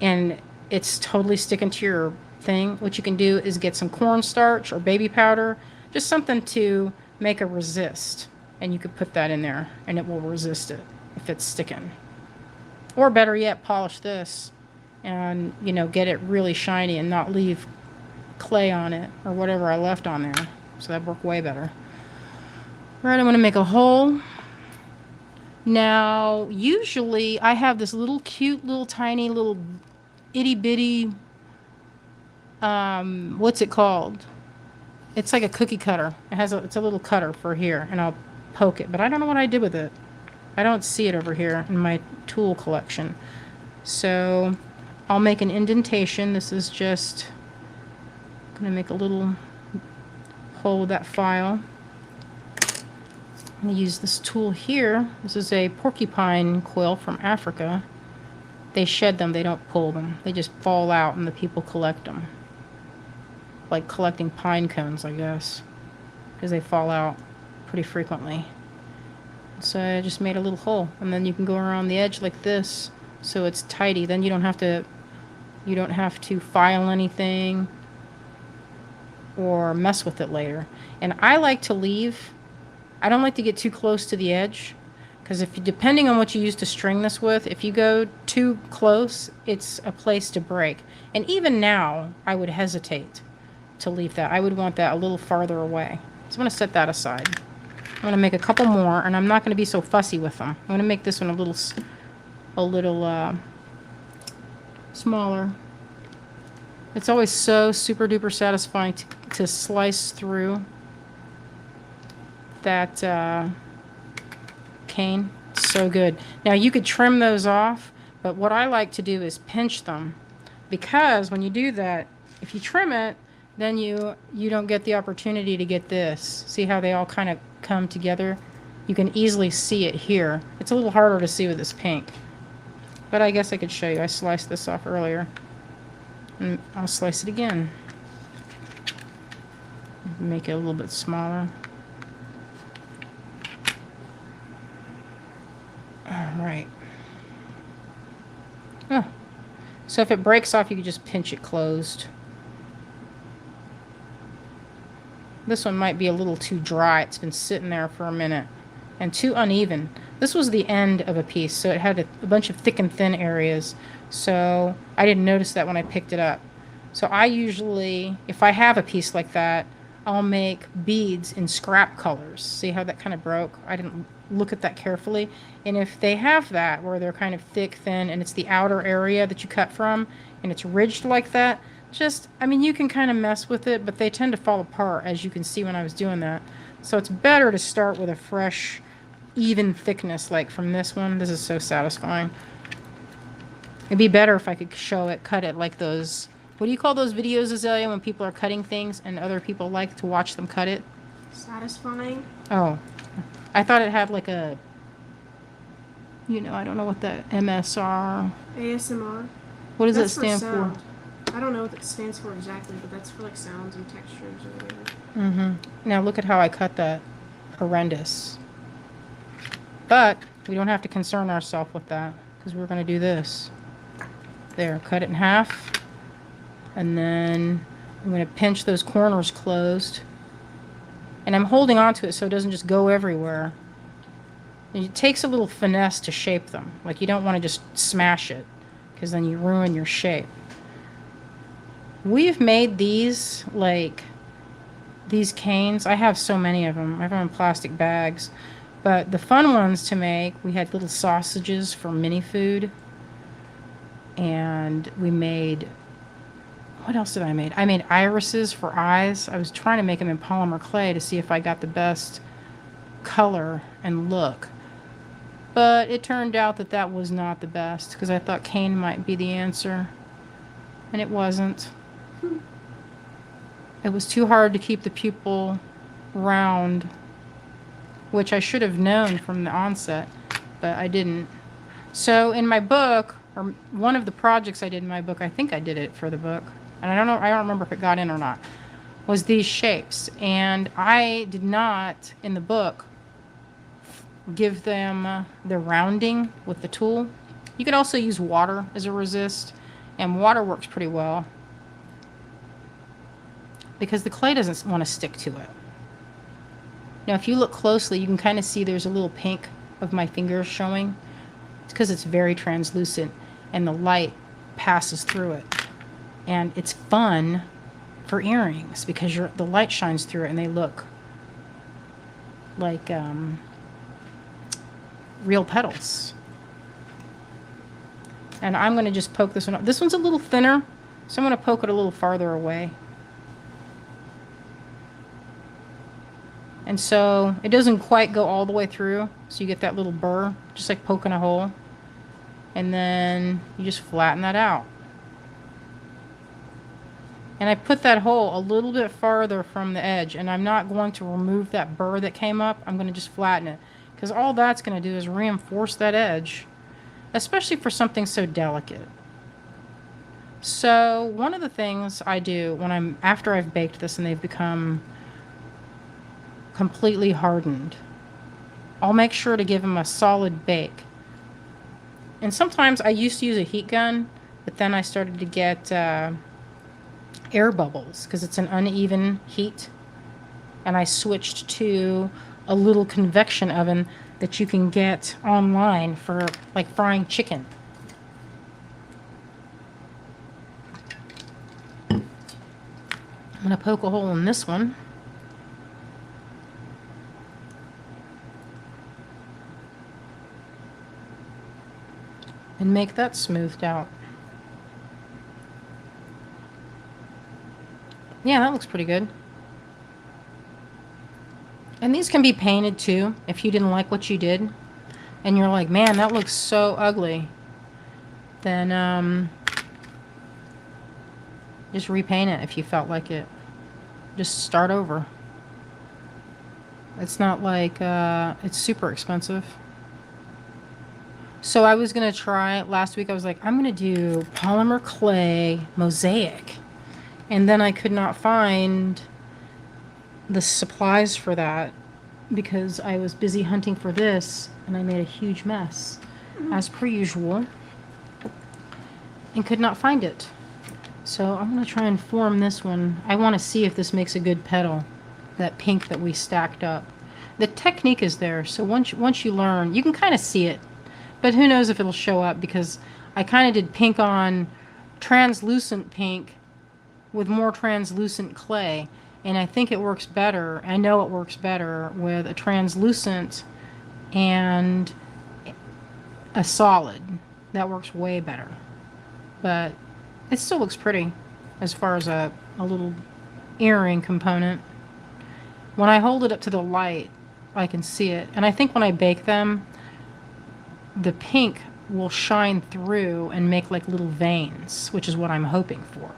And it's totally sticking to your thing. What you can do is get some cornstarch or baby powder, just something to make a resist. And you could put that in there and it will resist it if it's sticking. Or better yet, polish this and, you know, get it really shiny and not leave clay on it or whatever I left on there. So that worked way better. All right, I'm going to make a hole. Now, usually I have this little cute, little tiny, little itty bitty, what's it called? It's like a cookie cutter. It's a little cutter for here, and I'll poke it, but I don't know what I did with it. I don't see it over here in my tool collection. So I'll make an indentation. This is just going to make a little hole with that file. I'm going to use this tool here. This is a porcupine quill from Africa. They shed them, they don't pull them. They just fall out and the people collect them. Like collecting pine cones, I guess, because they fall out pretty frequently. So I just made a little hole, and then you can go around the edge like this, so it's tidy. Then you don't have to file anything or mess with it later. And I like to leave. I don't like to get too close to the edge, because depending on what you use to string this with, if you go too close, it's a place to break. And even now, I would hesitate to leave that. I would want that a little farther away. So I'm going to set that aside. I'm going to make a couple more, and I'm not going to be so fussy with them. I'm going to make this one a little smaller. It's always so super duper satisfying to slice through that cane. It's so good. Now you could trim those off, but what I like to do is pinch them, because when you do that, if you trim it, then you don't get the opportunity to get this. See how they all kind of come together? You can easily see it here. It's a little harder to see with this pink, but I guess I could show you. I sliced this off earlier, and I'll slice it again. Make it a little bit smaller. All right. Oh. So if it breaks off, you can just pinch it closed. This one might be a little too dry. It's been sitting there for a minute and too uneven. This was the end of a piece, so it had a bunch of thick and thin areas. So I didn't notice that when I picked it up. So I usually, if I have a piece like that, I'll make beads in scrap colors. See how that kind of broke? I didn't look at that carefully. And if they have that, where they're kind of thick, thin, and it's the outer area that you cut from, and it's ridged like that, I mean, you can kind of mess with it, but they tend to fall apart, as you can see when I was doing that. So it's better to start with a fresh, even thickness, like from this one. This is so satisfying. It'd be better if I could cut it like those, what do you call those videos, Azalea, when people are cutting things and other people like to watch them cut it? Satisfying? Oh. I thought it had like a, I don't know what that MSR. ASMR? What does it stand for? I don't know what it stands for exactly, but that's for like sounds and textures or whatever. Mm-hmm. Now look at how I cut that. Horrendous. But we don't have to concern ourselves with that, because we're going to do this. There, cut it in half. And then I'm going to pinch those corners closed. And I'm holding onto it so it doesn't just go everywhere. And it takes a little finesse to shape them. Like, you don't want to just smash it, because then you ruin your shape. We've made these, like, these canes. I have so many of them. I have them in plastic bags. But the fun ones to make, we had little sausages for mini food. And we made, what else did I make? I made irises for eyes. I was trying to make them in polymer clay to see if I got the best color and look. But it turned out that that was not the best, because I thought cane might be the answer. And it wasn't. It was too hard to keep the pupil round, which I should have known from the onset, but I didn't. So in my book, or one of the projects I did in my book, I think I did it for the book, and I don't remember if it got in or not, was these shapes. And I did not, in the book, give them the rounding with the tool. You could also use water as a resist, and water works pretty well because the clay doesn't want to stick to it. Now, if you look closely, you can kind of see there's a little pink of my fingers showing. It's because it's very translucent and the light passes through it. And it's fun for earrings because the light shines through it and they look like real petals. And I'm going to just poke this one up. This one's a little thinner, so I'm going to poke it a little farther away. And so it doesn't quite go all the way through, so you get that little burr, just like poking a hole. And then you just flatten that out. And I put that hole a little bit farther from the edge, and I'm not going to remove that burr that came up. I'm going to just flatten it, because all that's going to do is reinforce that edge, especially for something so delicate. So one of the things I do when after I've baked this and they've become completely hardened, I'll make sure to give them a solid bake. And sometimes I used to use a heat gun, but then I started to get air bubbles because it's an uneven heat. And I switched to a little convection oven that you can get online for like frying chicken. I'm going to poke a hole in this one. And make that smoothed out. Yeah, that looks pretty good. And these can be painted too, if you didn't like what you did. And you're like, man, that looks so ugly. Then just repaint it if you felt like it. Just start over. It's not like it's super expensive. So I was going to try, last week I was like, I'm going to do polymer clay mosaic. And then I could not find the supplies for that because I was busy hunting for this and I made a huge mess, as per usual, and could not find it. So I'm going to try and form this one. I want to see if this makes a good petal, that pink that we stacked up. The technique is there, so once you learn, you can kind of see it. But who knows if it'll show up, because I kind of did pink on translucent pink with more translucent clay. And I think it works better. I know it works better with a translucent and a solid. That works way better. But it still looks pretty as far as a little earring component. When I hold it up to the light, I can see it. And I think when I bake them, the pink will shine through and make like little veins, which is what I'm hoping for.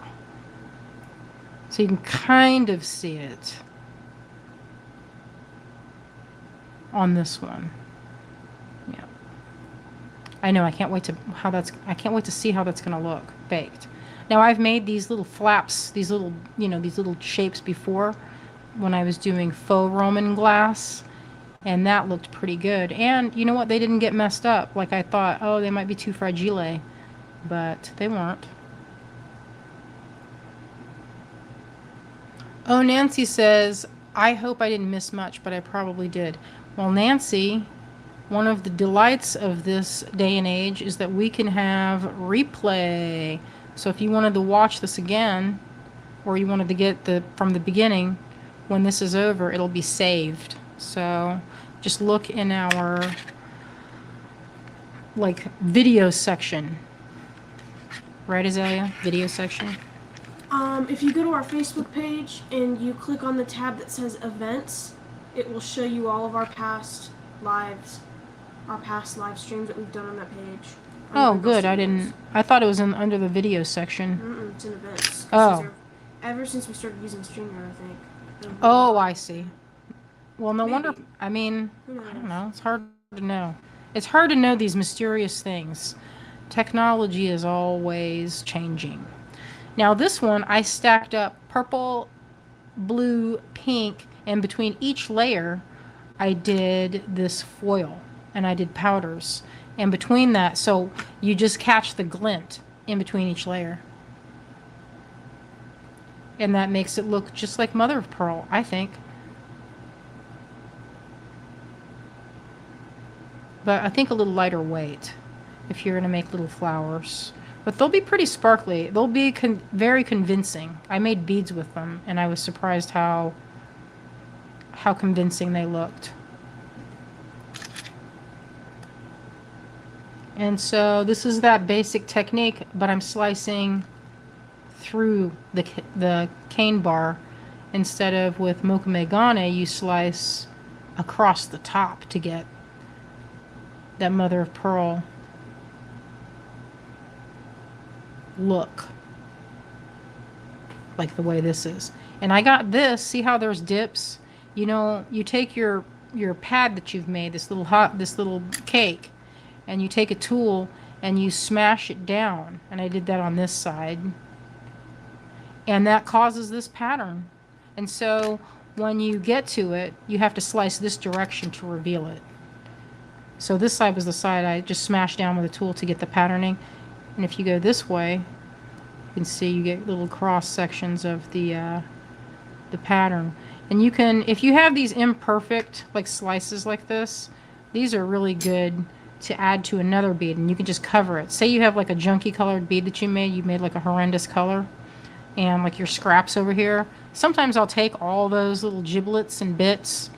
So you can kind of see it on this one. Yeah. I know, I can't wait to see how that's going to look baked. Now I've made these little flaps, these little shapes before when I was doing faux Roman glass. And that looked pretty good. And you know what? They didn't get messed up. Like I thought, oh, they might be too fragile. But they weren't. Oh, Nancy says, I hope I didn't miss much, but I probably did. Well, Nancy, one of the delights of this day and age is that we can have replay. So if you wanted to watch this again, or you wanted to get from the beginning, when this is over, it'll be saved. So just look in our video section. Right, Azalea? Video section. If you go to our Facebook page and you click on the tab that says events, it will show you all of our past live streams that we've done on that page. Oh, good. I thought it was under the video section. It's in events. Oh. Ever since we started using StreamYard, I think. Oh, I see. Well, no wonder. I mean, Who knows? I don't know. It's hard to know. It's hard to know these mysterious things. Technology is always changing. Now, this one, I stacked up purple blue, pink, and between each layer, I did this foil and I did powders. And between that, so you just catch the glint in between each layer. And that makes it look just like mother of pearl, I think. But I think a little lighter weight if you're going to make little flowers. But they'll be pretty sparkly. They'll be very convincing. I made beads with them, and I was surprised how convincing they looked. And so this is that basic technique, but I'm slicing through the cane bar. Instead of with Mocha Megane, you slice across the top to get that mother of pearl look, like the way this is. And I got this, see how there's dips? You know, you take your pad that you've made, this little cake, and you take a tool and you smash it down. And I did that on this side. And that causes this pattern. And so when you get to it, you have to slice this direction to reveal it. So this side was the side I just smashed down with a tool to get the patterning. And if you go this way, you can see you get little cross sections of the pattern. And you can, if you have these imperfect like slices like this, these are really good to add to another bead, and you can just cover it. Say you have like a junky colored bead that you made like a horrendous color, and like your scraps over here. Sometimes I'll take all those little giblets and bits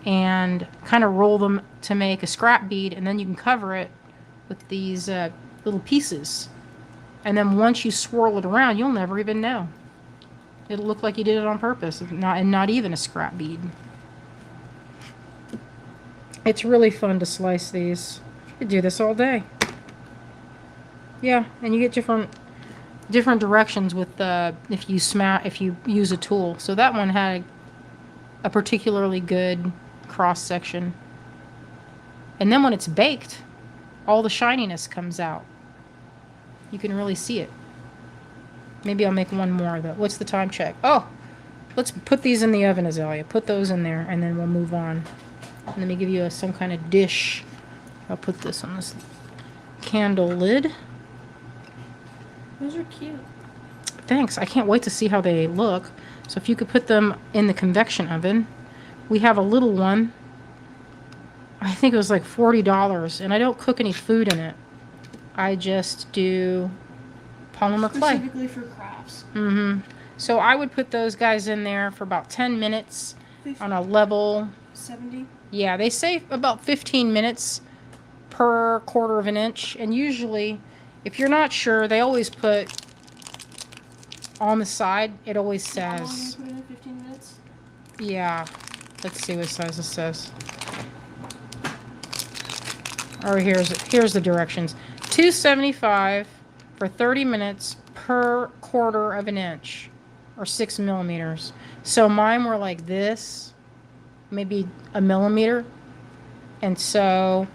and kind of roll them to make a scrap bead, and then you can cover it with these little pieces. And then once you swirl it around, you'll never even know. It'll look like you did it on purpose, and not even a scrap bead. It's really fun to slice these. You could do this all day. Yeah, and you get different directions with if you use a tool. So that one had a particularly good cross section. And then when it's baked, all the shininess comes out. You can really see it. Maybe I'll make one more though. What's the time check? Oh, let's put these in the oven, Azalea. Put those in there, and then we'll move on. Let me give you some kind of dish. I'll put this on this candle lid. Those are cute. Thanks. I can't wait to see how they look. So if you could put them in the convection oven. We have a little one. I think it was like $40, and I don't cook any food in it. I just do polymer clay. Specifically for crafts. Mm-hmm. So I would put those guys in there for about 10 minutes 50. On a level. 70? Yeah, they say about 15 minutes per 1/4 of an inch. And usually, if you're not sure, they always put on the side, it always How long do you says, put it in? 15 minutes? yeah, let's see what size it says. Or here's the directions. 275 for 30 minutes per 1/4 of an inch, or 6 millimeters. So mine were like this, maybe a millimeter. And so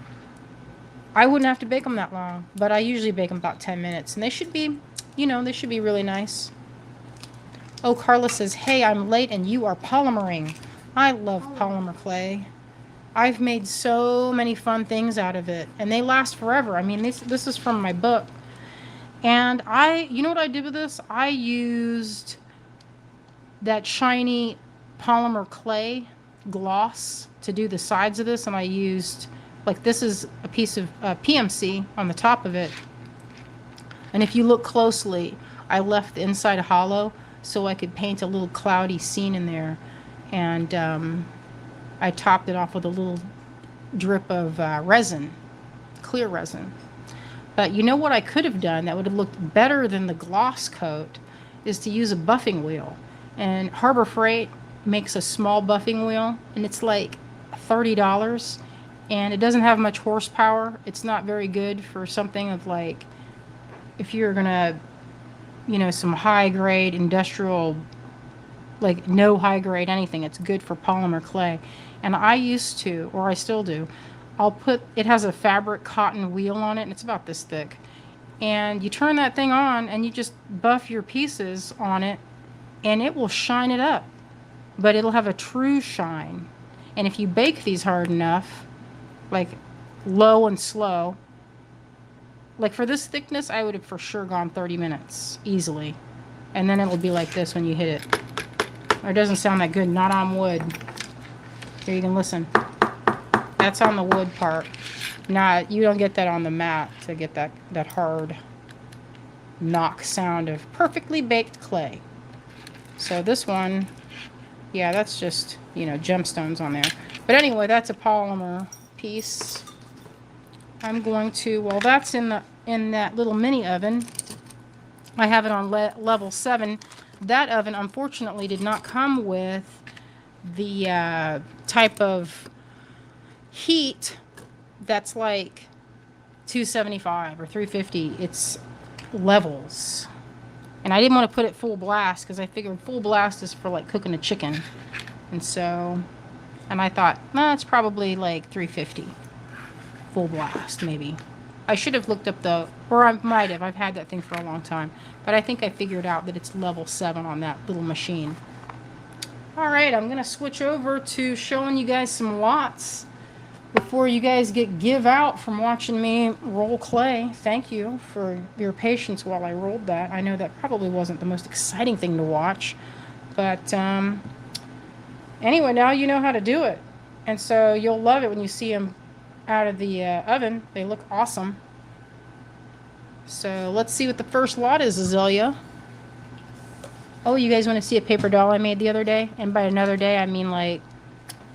I wouldn't have to bake them that long, but I usually bake them about 10 minutes. And they should be, they should be really nice. Oh, Carla says, hey, I'm late and you are polymering. I love polymer clay. I've made so many fun things out of it, and they last forever. I mean, this is from my book. And you know what I did with this? I used that shiny polymer clay gloss to do the sides of this, and I used, like, this is a piece of PMC on the top of it. And if you look closely, I left the inside hollow so I could paint a little cloudy scene in there. And I topped it off with a little drip of resin, clear resin. But you know what I could have done that would have looked better than the gloss coat is to use a buffing wheel. And Harbor Freight makes a small buffing wheel, and it's like $30, and it doesn't have much horsepower. It's not very good for something of like, if you're gonna, some high grade industrial, like no high grade anything. It's good for polymer clay. And I used to, or I still do, it has a fabric cotton wheel on it, and it's about this thick. And you turn that thing on, and you just buff your pieces on it, and it will shine it up. but it'll have a true shine. And if you bake these hard enough, like low and slow, like for this thickness, I would have for sure gone 30 minutes easily. And then it'll be like this when you hit it. Or it doesn't sound that good, not on wood. Here, you can listen. That's on the wood part. Not, you don't get that on the mat to get that hard knock sound of perfectly baked clay. So this one, yeah, that's just, you know, gemstones on there. But anyway, that's a polymer piece. I'm going to, while that's in that little mini oven, I have it on level 7. That oven, unfortunately, did not come with the type of heat that's like 275 or 350. It's levels. And I didn't want to put it full blast because I figured full blast is for like cooking a chicken. And so, and I thought, nah, it's probably like 350 full blast, maybe. I should have looked up or I might have. I've had that thing for a long time. But I think I figured out that it's level 7 on that little machine. All right, I'm going to switch over to showing you guys some lots before you guys give out from watching me roll clay. Thank you for your patience while I rolled that. I know that probably wasn't the most exciting thing to watch. But anyway, now you know how to do it. And so you'll love it when you see them out of the oven. They look awesome. So let's see what the first lot is, Azalea. Oh, you guys want to see a paper doll I made the other day? And by another day, I mean like,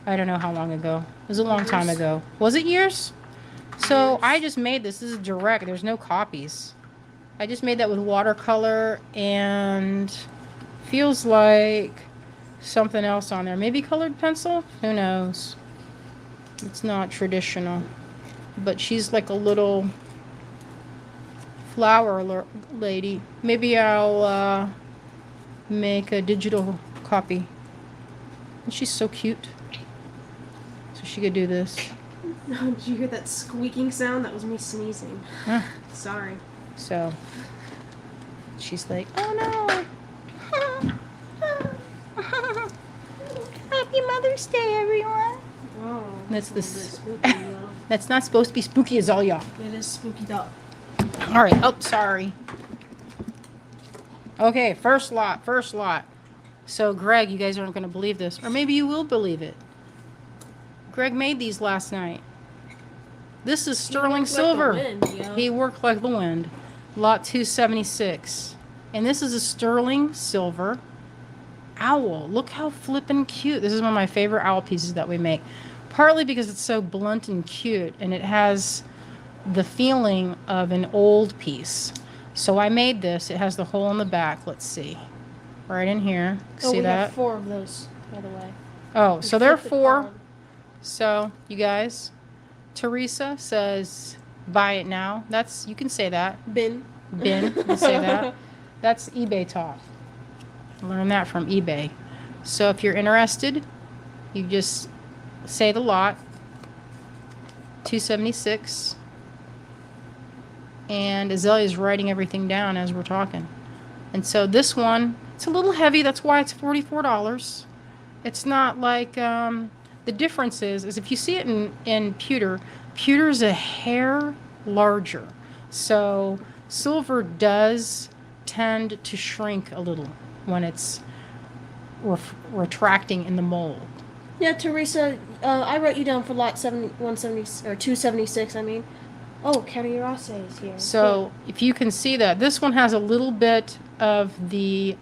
I don't know how long ago. It was a long time ago. Was it years? So I just made this. This is direct. There's no copies. I just made that with watercolor and feels like something else on there. Maybe colored pencil? Who knows? It's not traditional. But she's like a little flower lady. Maybe I'll make a digital copy. And she's so cute. So she could do this. Did you hear that squeaking sound? That was me sneezing. Sorry. So she's like, oh no. Happy Mother's Day, everyone. Oh, That's the spooky, that's not supposed to be spooky, Azalea. It is spooky dog. All right. Oh, sorry. Okay, first lot. So, Greg, you guys aren't going to believe this, or maybe you will believe it. Greg made these last night. This is sterling silver. He worked like the wind. Lot 276. And this is a sterling silver owl. Look how flippin' cute. This is one of my favorite owl pieces that we make. Partly because it's so blunt and cute, and it has the feeling of an old piece. So I made this. It has the hole in the back. Let's see. Right in here. See that? Have 4 of those, by the way. Oh, so there are 4. So, you guys, Teresa says, buy it now. That's, you can say that. Bin. You can say that. That's eBay talk. Learn that from eBay. So if you're interested, you just say the lot. 276. And Azalea's writing everything down as we're talking. And so this one, it's a little heavy. That's why it's $44. It's not like, the difference is if you see it in pewter, pewter's a hair larger. So silver does tend to shrink a little when it's retracting in the mold. Yeah, Teresa, I wrote you down for lot 170 or 276. I mean, oh, Carrie Rosse is here. So if you can see that, this one has a little bit of the,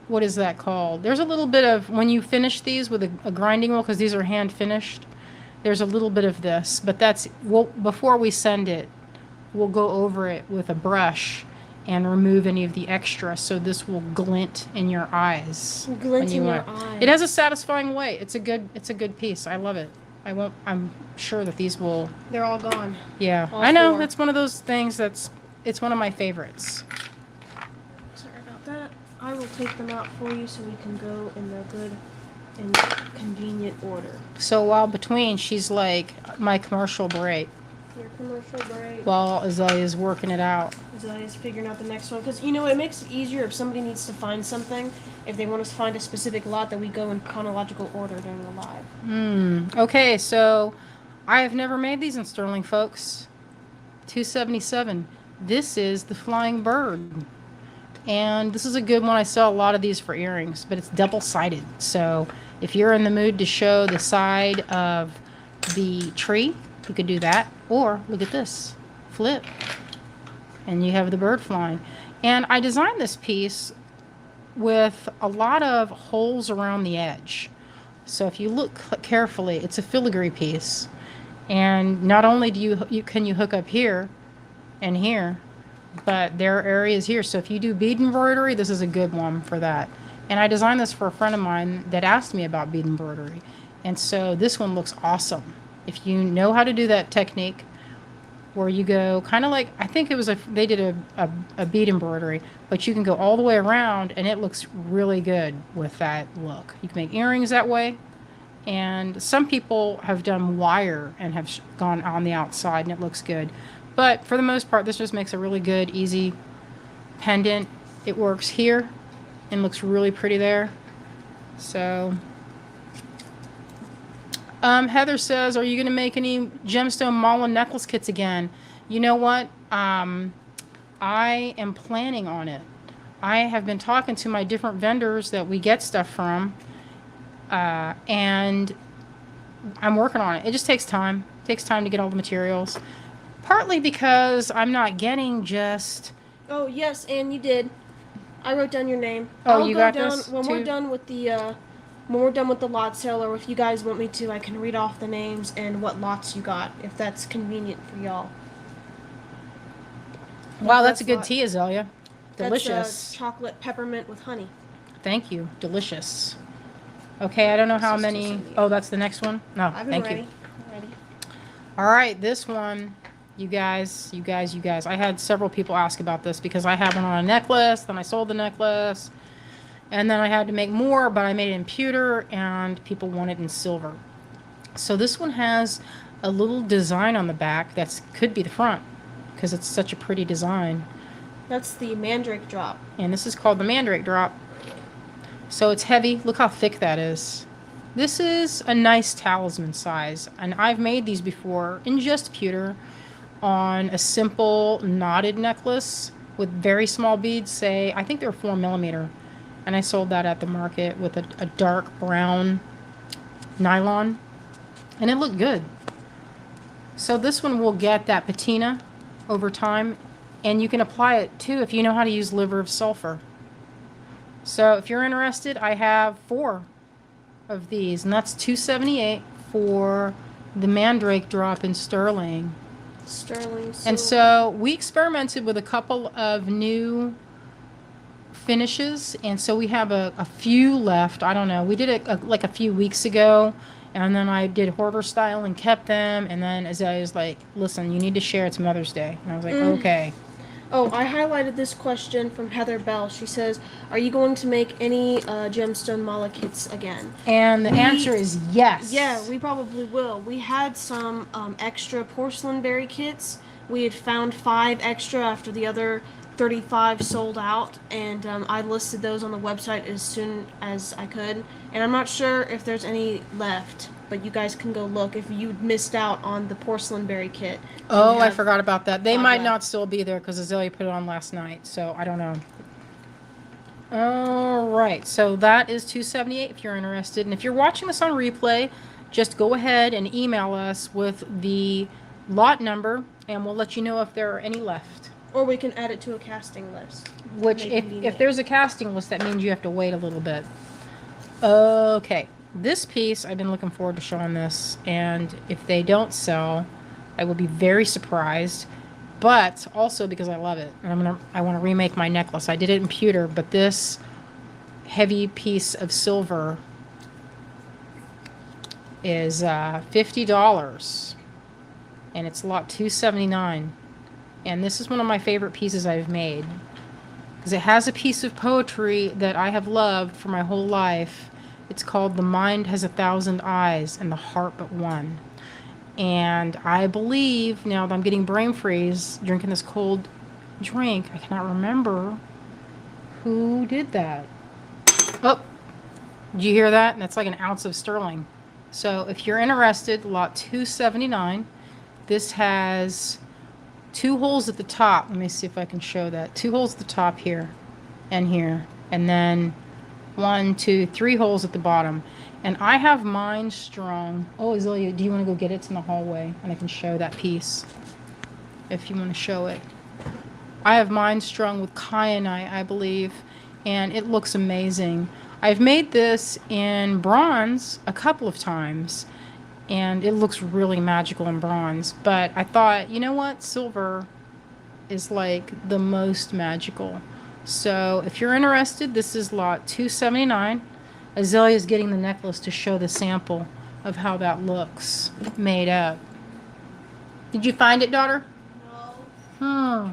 what is that called? There's a little bit of, when you finish these with a grinding wheel, because these are hand finished, there's a little bit of this, but that's, before we send it, we'll go over it with a brush and remove any of the extra, so this will glint in your eyes. Glint in your eyes. It has a satisfying way. It's a good piece. I love it. I'm sure that these will. They're all gone. Yeah, all I know. 4. That's one of those things it's one of my favorites. Sorry about that. I will take them out for you so we can go in the good and convenient order. So while between, she's like my commercial break. Your commercial break. while Azalea's working it out. Azalea's figuring out the next one. Because, you know, it makes it easier if somebody needs to find something. If they want us to find a specific lot, that we go in chronological order during the live. Okay, so I have never made these in sterling, folks. 277. This is the flying bird. And this is a good one. I sell a lot of these for earrings, but it's double-sided. So if you're in the mood to show the side of the tree, you could do that. Or look at this. Flip. And you have the bird flying. And I designed this piece with a lot of holes around the edge. So if you look carefully, it's a filigree piece. And not only do you can you hook up here and here, but there are areas here. So if you do bead embroidery, this is a good one for that. And I designed this for a friend of mine that asked me about bead embroidery. And so this one looks awesome. If you know how to do that technique, where you go kind of like, I think it was they did a bead embroidery, but you can go all the way around and it looks really good with that look. You can make earrings that way. And some people have done wire and have gone on the outside and it looks good. But for the most part, this just makes a really good, easy pendant. It works here and looks really pretty there. So, Heather says, are you going to make any gemstone mala necklace kits again? You know what? I am planning on it. I have been talking to my different vendors that we get stuff from, and I'm working on it. It just takes time. It takes time to get all the materials. Partly because I'm not getting just... Oh, yes, and you did. I wrote down your name. Oh, you got this? When we're done with the lot sale, or if you guys want me to, I can read off the names and what lots you got, if that's convenient for y'all. Wow, that's a good tea, Azalea. Delicious. That's chocolate peppermint with honey. Thank you. Delicious. Okay, I don't know how many... Oh, that's the next one? No, thank you. Ready. All right, this one... You guys. I had several people ask about this because I have one on a necklace, then I sold the necklace, and then I had to make more, but I made it in pewter, and people want it in silver. So this one has a little design on the back that could be the front because it's such a pretty design. That's the mandrake drop. And this is called the mandrake drop. So it's heavy. Look how thick that is. This is a nice talisman size, and I've made these before in just pewter on a simple knotted necklace with very small beads, say, I think they're 4 millimeter. And I sold that at the market with a dark brown nylon. And it looked good. So this one will get that patina over time. And you can apply it too if you know how to use liver of sulfur. So if you're interested, I have 4 of these. And that's $278 for the mandrake drop in sterling. And so we experimented with a couple of new finishes, and so we have a few left. I don't know, we did it like a few weeks ago, and then I did hoarder style and kept them, and then Azalea was like, listen, you need to share, it's Mother's Day. And I was like, okay. Oh, I highlighted this question from Heather Bell. She says, are you going to make any gemstone mala kits again? And the answer is yes. Yeah, we probably will. We had some extra porcelain berry kits. We had found 5 extra after the other 35 sold out, and I listed those on the website as soon as I could. And I'm not sure if there's any left, but you guys can go look if you missed out on the porcelain berry kit. Oh, I forgot about that. They might not still be there because Azalea put it on last night, so I don't know. All right, so that is $278 if you're interested. And if you're watching this on replay, just go ahead and email us with the lot number, and we'll let you know if there are any left. Or we can add it to a casting list. Which, if there's a casting list, that means you have to wait a little bit. Okay. This piece, I've been looking forward to showing this, and if they don't sell, I will be very surprised, but also because I love it, and I want to remake my necklace. I did it in pewter, but this heavy piece of silver is $50, and it's lot 279, and this is one of my favorite pieces I've made, because it has a piece of poetry that I have loved for my whole life. It's called "The Mind Has 1,000 Eyes and the Heart But One." And I believe, now that I'm getting brain freeze drinking this cold drink, I cannot remember who did that. Oh, did you hear that? That's like an ounce of sterling. So if you're interested, lot 279, this has 2 holes at the top. Let me see if I can show that. 2 holes at the top here and here. And then 1, 2, 3 holes at the bottom. And I have mine strung. Oh, Azalea, do you want to go get it? It's in the hallway. And I can show that piece if you want to show it. I have mine strung with kyanite, I believe. And it looks amazing. I've made this in bronze a couple of times. And it looks really magical in bronze. But I thought, you know what? Silver is like the most magical. So if you're interested, this is lot 279. Azalea is getting the necklace to show the sample of how that looks made up. Did you find it, daughter? No. Hmm.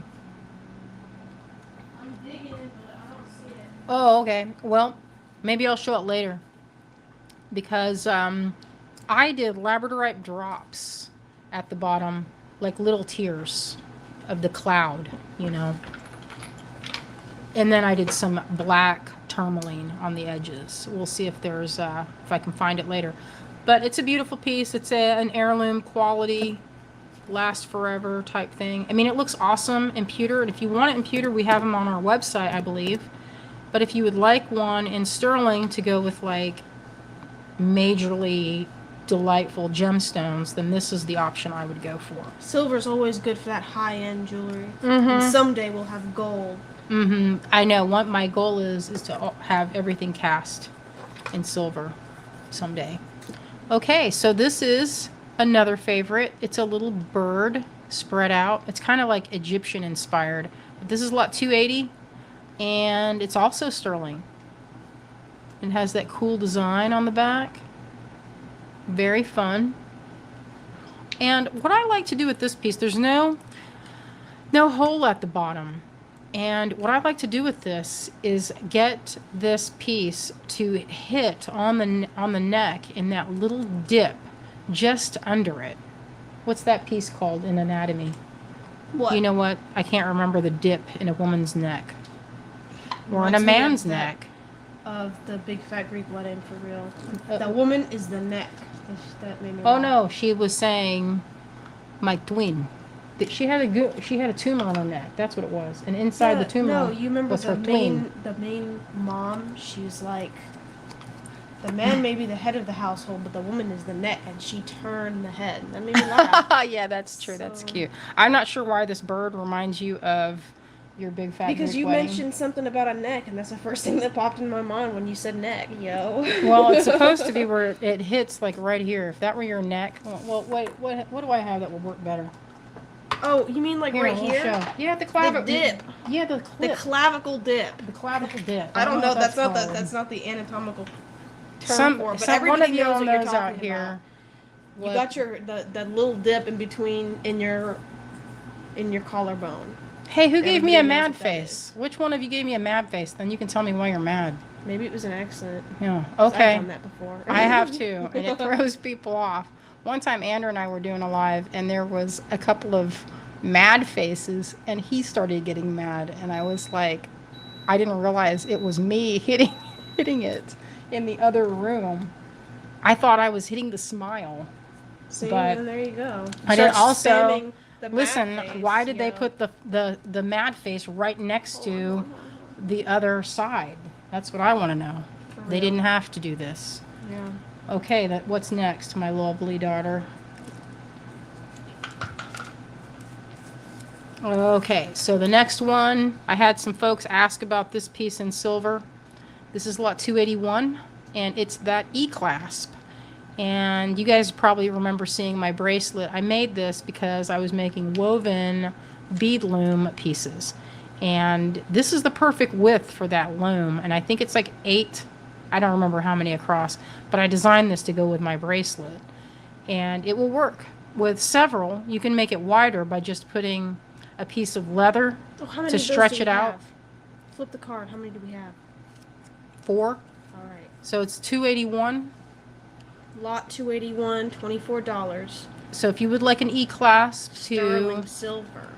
I'm digging it, but I don't see it. Oh, okay. Well, maybe I'll show it later. Because I did labradorite drops at the bottom, like little tears of the cloud, you know. And then I did some black tourmaline on the edges. We'll see if there's, if I can find it later. But it's a beautiful piece. It's an heirloom quality, last forever type thing. I mean, it looks awesome in pewter. And if you want it in pewter, we have them on our website, I believe. But if you would like one in sterling to go with like majorly delightful gemstones, then this is the option I would go for. Silver's always good for that high-end jewelry. Mm-hmm. And someday we'll have gold. Mm-hmm. I know. What my goal is to have everything cast in silver someday. Okay, so this is another favorite. It's a little bird spread out. It's kind of like Egyptian inspired. But this is lot 280, and it's also sterling. It has that cool design on the back. Very fun. And what I like to do with this piece, there's no hole at the bottom. And what I like to do with this is get this piece to hit on the neck in that little dip just under it. What's that piece called in anatomy? What? You know what? I can't remember the dip in a woman's neck. Or in a Reminds me of man's that- neck. Of the big fat Greek wedding, for real. Uh, The woman is the neck. That made me Oh laugh. no, she was saying my twin. That she had a tumor on her neck. That's what it was. And inside the tumor No, you remember was the her twin. main mom? She was like, the man may be the head of the household, but the woman is the neck, and she turned the head. That made me laugh. Yeah, that's true. That's So- cute. I'm not sure why this bird reminds you of your big fat Because Greek you wedding. mentioned something about a neck, and that's the first thing that popped in my mind when you said neck, yo. Well, it's supposed to be where it hits like right here. If that were your neck, well, wait, what do I have that would work better? Oh, you mean like right we'll here? show. Yeah, the clavicle dip. Yeah, the The clip. clavicle dip. The clavicle dip. I don't know. what That's not called. that's not the anatomical term for it, but one everybody of knows y'all what you're knows talking out about. here. You got the little dip in between in your collarbone. Hey, who gave me a Everybody knows mad what that face? Which one of you gave me a mad face? Then you can tell me why you're mad. Maybe it was an accident. Yeah. 'Cause Okay. I've done that before. I have too, and it throws people off. One time, Andrew and I were doing a live, and there was a couple of mad faces, and he started getting mad, and I was like, I didn't realize it was me hitting it in the other room. I thought I was hitting the smile. See, but and there you go. I did Start also spamming the mad listen. face, Why did they yo. put the mad face right next to the other side? That's what I want to know. For They real. didn't have to do this. Yeah. Okay, what's next, my lovely daughter? Okay, so the next one, I had some folks ask about this piece in silver. This is lot 281, and it's that E-clasp. And you guys probably remember seeing my bracelet. I made this because I was making woven bead loom pieces. And this is the perfect width for that loom. And I think it's like 8, I don't remember how many across, but I designed this to go with my bracelet. And it will work with several. You can make it wider by just putting a piece of leather Oh, how many to of those stretch do it we out. have? Flip the card. How many do we have? 4. All right. So it's 281. Lot 281, $24. So if you would like an E-clasp Sterling to silver.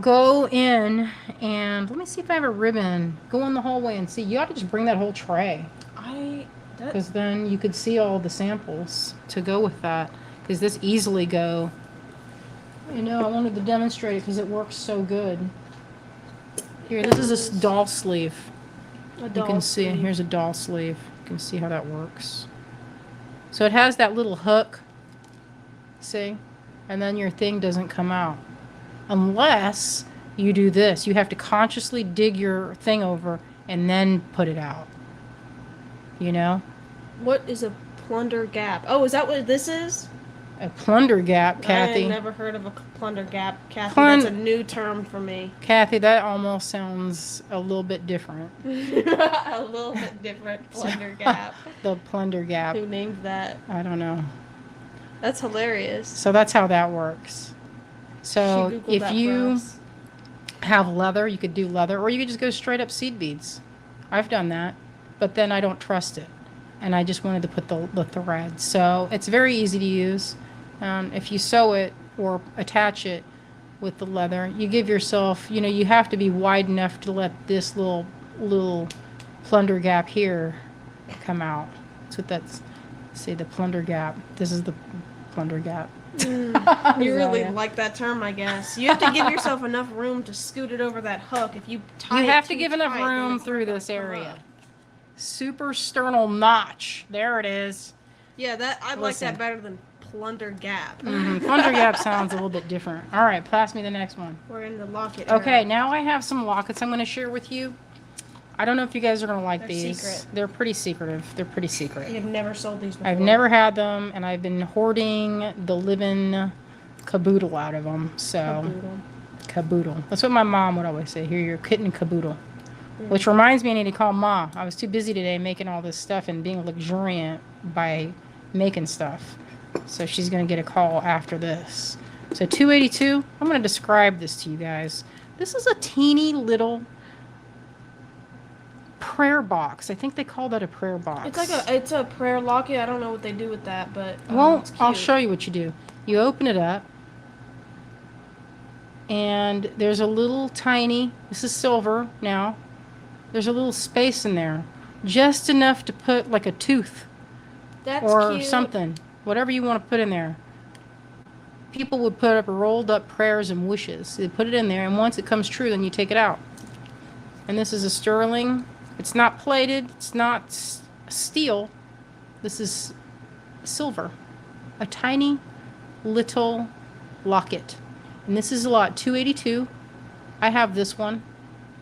go in and let me see if I have a ribbon. Go in the hallway and see. You ought to just bring that whole tray. Because then you could see all the samples to go with that. Because this easily go. You know, I wanted to demonstrate it because it works so good. Here, this is a doll sleeve. You can see, here's a doll sleeve. You can see how that works. So it has that little hook. See? And then your thing doesn't come out. Unless you do this. You have to consciously dig your thing over and then put it out. You know? What is a plunder gap? Oh, is that what this is? A plunder gap, Kathy. I've never heard of a plunder gap, Kathy. That's a new term for me. Kathy, that almost sounds a little bit different. A little bit different. Plunder gap. The plunder gap. Who named that? I don't know. That's hilarious. So that's how that works. So if you have leather, you could do leather, or you could just go straight up seed beads. I've done that, but then I don't trust it. And I just wanted to put the thread. So it's very easy to use. If you sew it or attach it with the leather, you give yourself, you know, you have to be wide enough to let this little plunder gap here come out. That's what that's, see, the plunder gap. This is the plunder gap. You really like that term, I guess. You have to give yourself enough room to scoot it over that hook. If you tie you it have to too give enough tight, room through this area. Super sternal notch. There it is. Yeah, that I like that better than plunder gap. Plunder gap sounds a little bit different. All right, pass me the next one. We're in the locket. Okay, era. now I have some lockets I'm going to share with you. I don't know if you guys are going to like They're these. secret. They're pretty secretive. They're pretty secret. You've never sold these before. I've never had them, and I've been hoarding the living caboodle out of them. So, caboodle. That's what my mom would always say. Here, you're kitten caboodle. Which reminds me, I need to call Ma. I was too busy today making all this stuff and being luxuriant by making stuff. So she's going to get a call after this. So 282, I'm going to describe this to you guys. This is a teeny little prayer box. I think they call that a prayer box. It's a prayer locket. I don't know what they do with that, but well, it's cute. I'll show you what you do. You open it up, and there's a little tiny, this is silver now, there's a little space in there, just enough to put like a tooth. That's or cute. something, whatever you want to put in there. People would put up rolled up prayers and wishes. They put it in there, and once it comes true, then you take it out. And this is a sterling. It's not plated. It's not steel. This is silver. A tiny little locket. And this is lot 282. I have this one.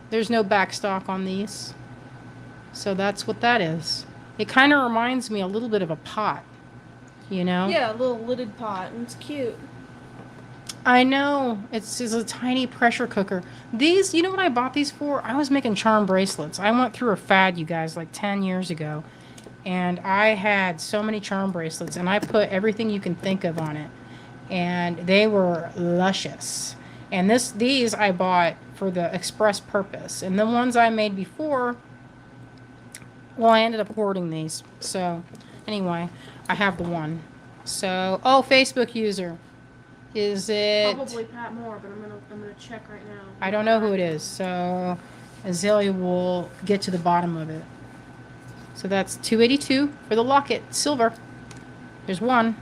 There's no backstock on these. So that's what that is. It kind of reminds me a little bit of a pot, you know? Yeah, a little lidded pot, and it's cute. I know. It's a tiny pressure cooker. These, you know what I bought these for? I was making charm bracelets. I went through a fad, you guys, like 10 years ago. And I had so many charm bracelets, and I put everything you can think of on it. And they were luscious. And these I bought for the express purpose. And the ones I made before, well, I ended up hoarding these. So, anyway, I have the one. So, oh, Facebook user. Is it? Probably Pat Moore, but I'm gonna check right now. I don't know who it is. So, Azalea will get to the bottom of it. So that's 282 for the locket, silver. There's one.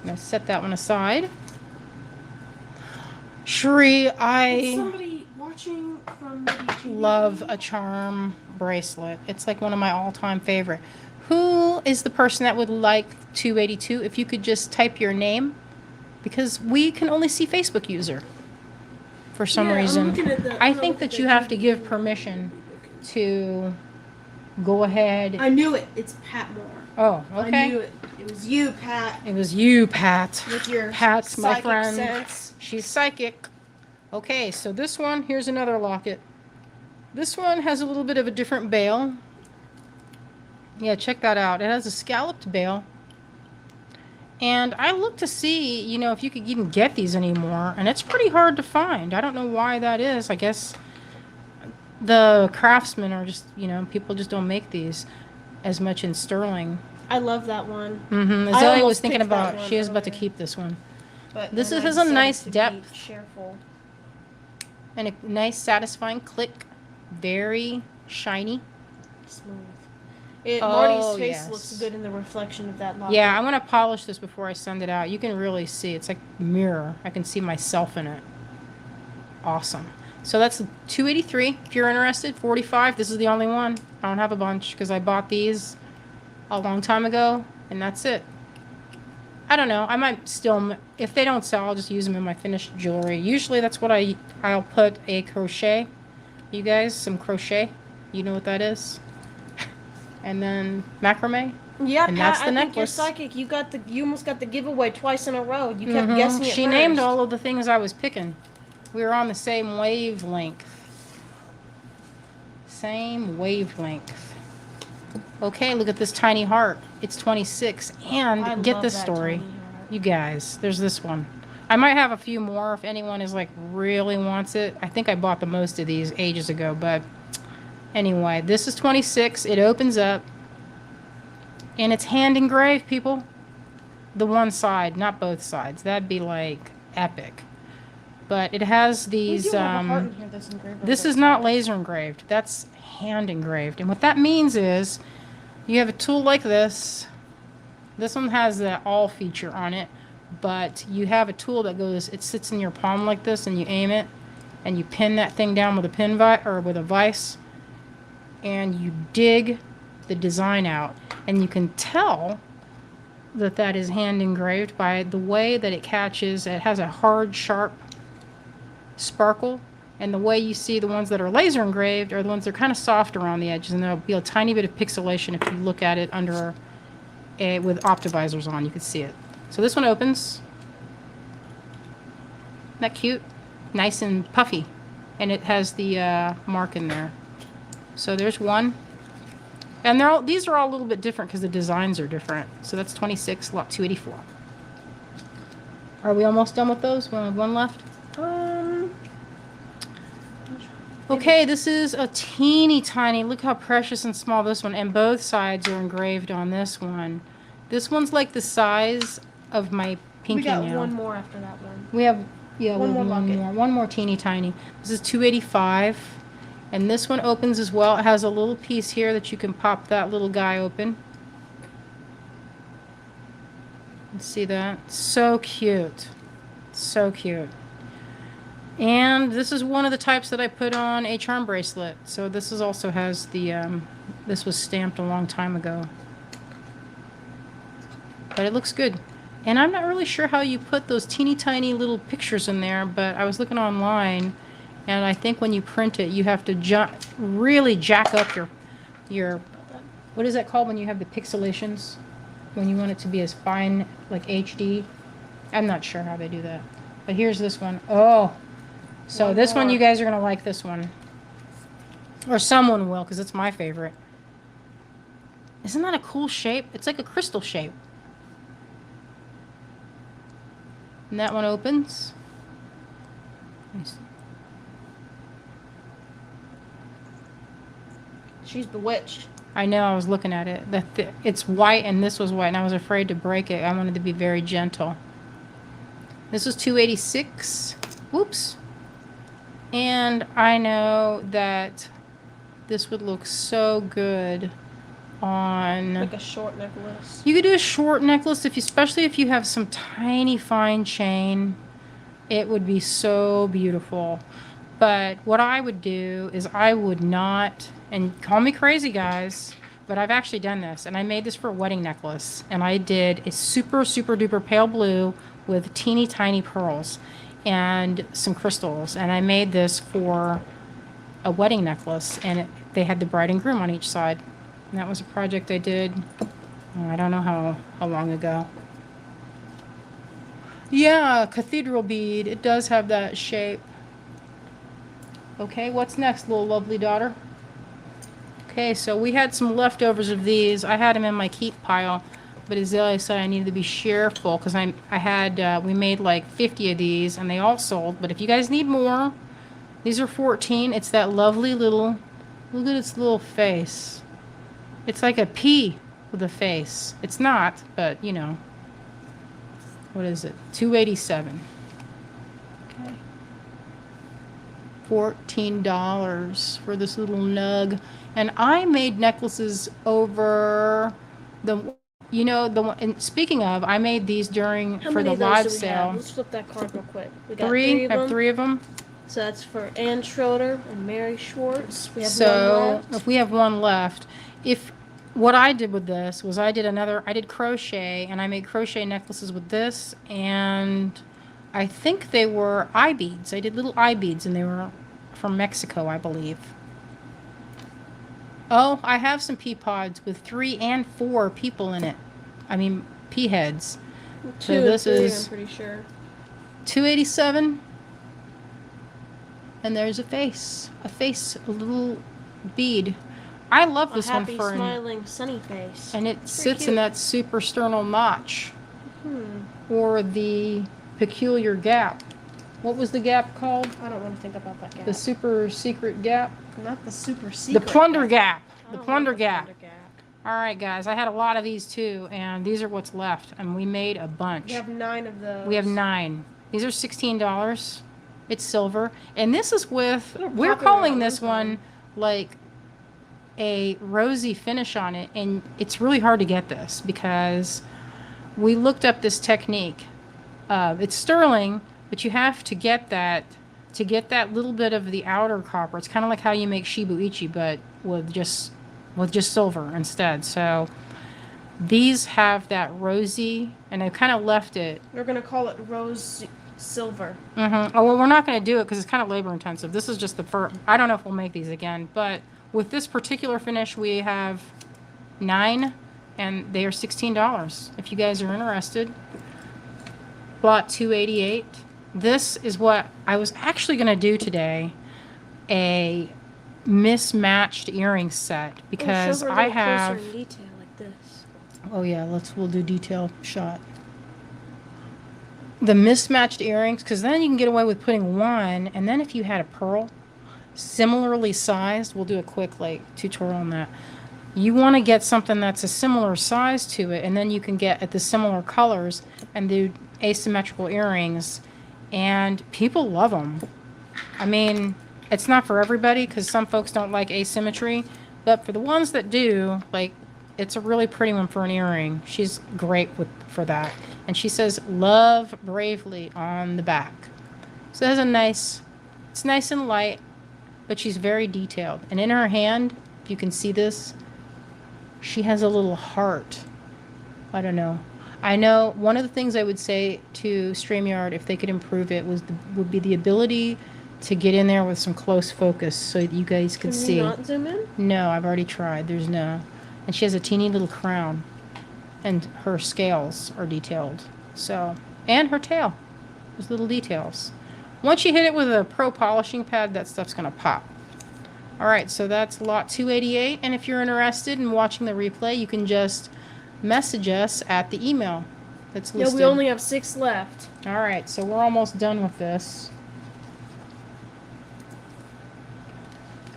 I'm gonna set that one aside. Sheree, Is somebody watching from the YouTube? love a charm bracelet. It's like one of my all-time favorite. Who is the person that would like 282? If you could just type your name, because we can only see Facebook user for some reason. I think that you have to give permission to go ahead. I knew it. It's Pat Moore. Oh, okay. I knew it. It was you, Pat. It was you, Pat. With your Pat's my psychic friend. sense. She's psychic. Okay, so this one, here's another locket. This one has a little bit of a different bail. Yeah, check that out. It has a scalloped bail. And I looked to see, you know, if you could even get these anymore. And it's pretty hard to find. I don't know why that is. I guess the craftsmen are just, you know, people just don't make these as much in sterling I love that one. Mm-hmm. I Azalea was almost thinking picked that about, one she was about to earlier, keep this one. but This then I has a decided nice to be depth careful. and a nice satisfying click. Very shiny. Smooth. Marty's Oh, face looks yes. good in the reflection of that locket. Yeah, I'm going to polish this before I send it out. You can really see. It's like a mirror. I can see myself in it. Awesome. So that's 283. If you're interested, 45. This is the only one. I don't have a bunch because I bought these a long time ago, and that's it. I don't know. I might still, if they don't sell, I'll just use them in my finished jewelry. Usually that's what I'll put a crochet. You guys, some crochet. You know what that is? And then macrame. Yeah, And Pat, that's the I think you're necklace. psychic. You almost got the giveaway twice in a row. You kept guessing it She first. named all of the things I was picking. We were on the same wavelength. Same wavelength. Okay, look at this tiny heart. It's 26. And I get love this that story. tiny heart. You guys, there's this one. I might have a few more if anyone is like really wants it. I think I bought the most of these ages ago, but anyway, this is 26. It opens up. And it's hand engraved, people. The one side, not both sides. That'd be like epic. But it has We these. do have a heart in here that's engraved on This both is not sides. laser engraved. That's hand engraved. And what that means is you have a tool like this. This one has the all feature on it. But you have a tool that goes, it sits in your palm like this, and you aim it. And you pin that thing down with a pin or with a vise. And you dig the design out. And you can tell that that is hand engraved by the way that it catches. It has a hard, sharp sparkle. And the way you see the ones that are laser engraved are the ones that are kind of soft around the edges. And there'll be a tiny bit of pixelation if you look at it under with optivisors on. You can see it. So this one opens. Isn't that cute? Nice and puffy. And it has the mark in there. So there's one. And these are all a little bit different because the designs are different. So that's 26, lot 284. Are we almost done with those? We only have one left? Okay, this is a teeny tiny. Look how precious and small this one. And both sides are engraved on this one. This one's like the size of my pinky We got nail. one more after that one. We have, yeah, One more bucket. One more teeny tiny. This is 285. And this one opens as well. It has a little piece here that you can pop that little guy open. See that? So cute. So cute. And this is one of the types that I put on a charm bracelet. So this is also has the, this was stamped a long time ago. But it looks good. And I'm not really sure how you put those teeny tiny little pictures in there, but I was looking online. And I think when you print it, you have to really jack up your, what is that called when you have the pixelations? When you want it to be as fine, like HD? I'm not sure how they do that. But here's this one. Oh, so this one, you guys are going to like this one. Or someone will, because it's my favorite. Isn't that a cool shape? It's like a crystal shape. And that one opens. Nice. She's bewitched. I know, I was looking at it. It's white and this was white and I was afraid to break it. I wanted to be very gentle. This was 286. Whoops. And I know that this would look so good on... Like a short necklace. You could do a short necklace, especially if you have some tiny fine chain. It would be so beautiful. But what I would do is I would not, and call me crazy guys, but I've actually done this. And I made this for a wedding necklace. And I did a super, super duper pale blue with teeny tiny pearls and some crystals. And I made this for a wedding necklace. And they had the bride and groom on each side. And that was a project I did, I don't know how long ago. Yeah, cathedral bead. It does have that shape. Okay, what's next, little lovely daughter? Okay, so we had some leftovers of these. I had them in my keep pile, but Azalea said I needed to be careful because we made like 50 of these and they all sold. But if you guys need more, these are 14. It's that lovely little, look at its little face. It's like a pea. with a face. It's not, but you know. What is it? $287. Okay. $14 for this little nug. And I made necklaces over the, you know, the one, and speaking of, I made these during, How for many the of those live do we sale. have? Let's flip that card real quick. We got Three? of Have them. 3 of them? So that's for Ann Schroeder and Mary Schwartz. We have one So left. if we have one left, if what I did with this was I did crochet, and I made crochet necklaces with this, and I think they were eye beads. I did little eye beads, and they were from Mexico, I believe. Oh, I have some pea pods with 3 and 4 people in it. I mean, pea heads. 2 So and this 3, is I'm pretty sure. $287. And there's a face, a little bead. I love this one happy, for smiling, sunny face. and it Pretty sits cute. in that suprasternal notch, or the peculiar gap. What was the gap called? I don't want to think about that gap. The super secret gap? Not the super secret. The plunder gap. I The don't plunder like gap. plunder gap. All right, guys. I had a lot of these too, and these are what's left, and we made a bunch. We have 9 of those. We have 9. These are $16. It's silver, and this is with. They're We're popular calling at this one one time. like a rosy finish on it, and it's really hard to get this because we looked up this technique. It's sterling, but you have to get that little bit of the outer copper. It's kind of like how you make shibuichi, but with just silver instead. So these have that rosy, and I kind of left it. We're gonna call it rose silver. Oh, well, we're not going to do it because it's kind of labor intensive. This is just the first. I don't know if we'll make these again, but with this particular finish, we have 9, and they are $16. If you guys are interested, bought $288. This is what I was actually going to do today, a mismatched earring set, because show her a I little have. closer in detail like this. Oh yeah, we'll do detail shot. The mismatched earrings, because then you can get away with putting one, and then if you had a pearl similarly sized, we'll do a quick tutorial on that. You want to get something that's a similar size to it, and then you can get at the similar colors and do asymmetrical earrings, and people love them. I mean, it's not for everybody because some folks don't like asymmetry, but for the ones that do, it's a really pretty one for an earring. She's great for that. And she says, "Love bravely" on the back. So it has it's nice and light, but she's very detailed. And in her hand, if you can see this, she has a little heart. I don't know. I know one of the things I would say to StreamYard, if they could improve it, would be the ability to get in there with some close focus so that you guys could see. Can you not zoom in? No, I've already tried. There's no. And she has a teeny little crown, and her scales are detailed. So, and her tail. There's little details. Once you hit it with a pro polishing pad, that stuff's gonna pop. All right, so that's lot 288. And if you're interested in watching the replay, you can just message us at the email that's listed. Yeah, we only have 6 left. All right, so we're almost done with this.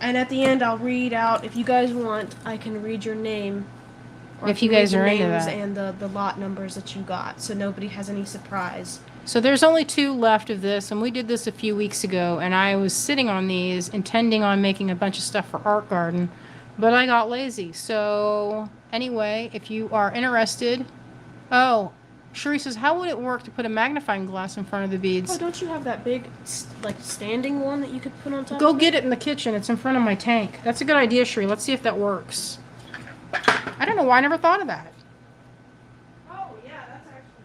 And at the end, I'll read out, if you guys want, I can read your name. Or I If you can read guys the are into names that. and the lot numbers that you got, so nobody has any surprise. So there's only 2 left of this, and we did this a few weeks ago, and I was sitting on these, intending on making a bunch of stuff for Art Garden, but I got lazy. So anyway, if you are interested, Sheree says, how would it work to put a magnifying glass in front of the beads? Oh, don't you have that big, standing one that you could put on top Go of get it in the kitchen. It's in front of my tank. That's a good idea, Sheree. Let's see if that works. I don't know why I never thought of that. Oh, yeah, that's actually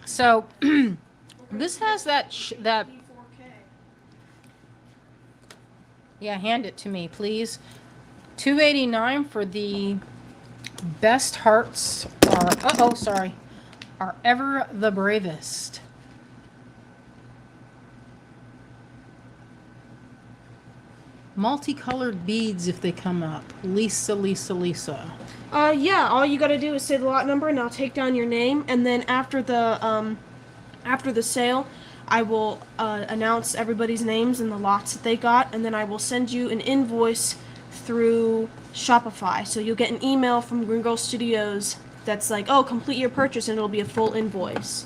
perfect. So, this has that. P4K. Yeah, hand it to me, please. $289 for the best hearts are ever the bravest. Multicolored beads if they come up. Lisa. Yeah, all you gotta do is say the lot number, and I'll take down your name, and then after the sale, I will announce everybody's names and the lots that they got, and then I will send you an invoice through Shopify. So you'll get an email from Green Girl Studios that's like, oh, complete your purchase, and it'll be a full invoice.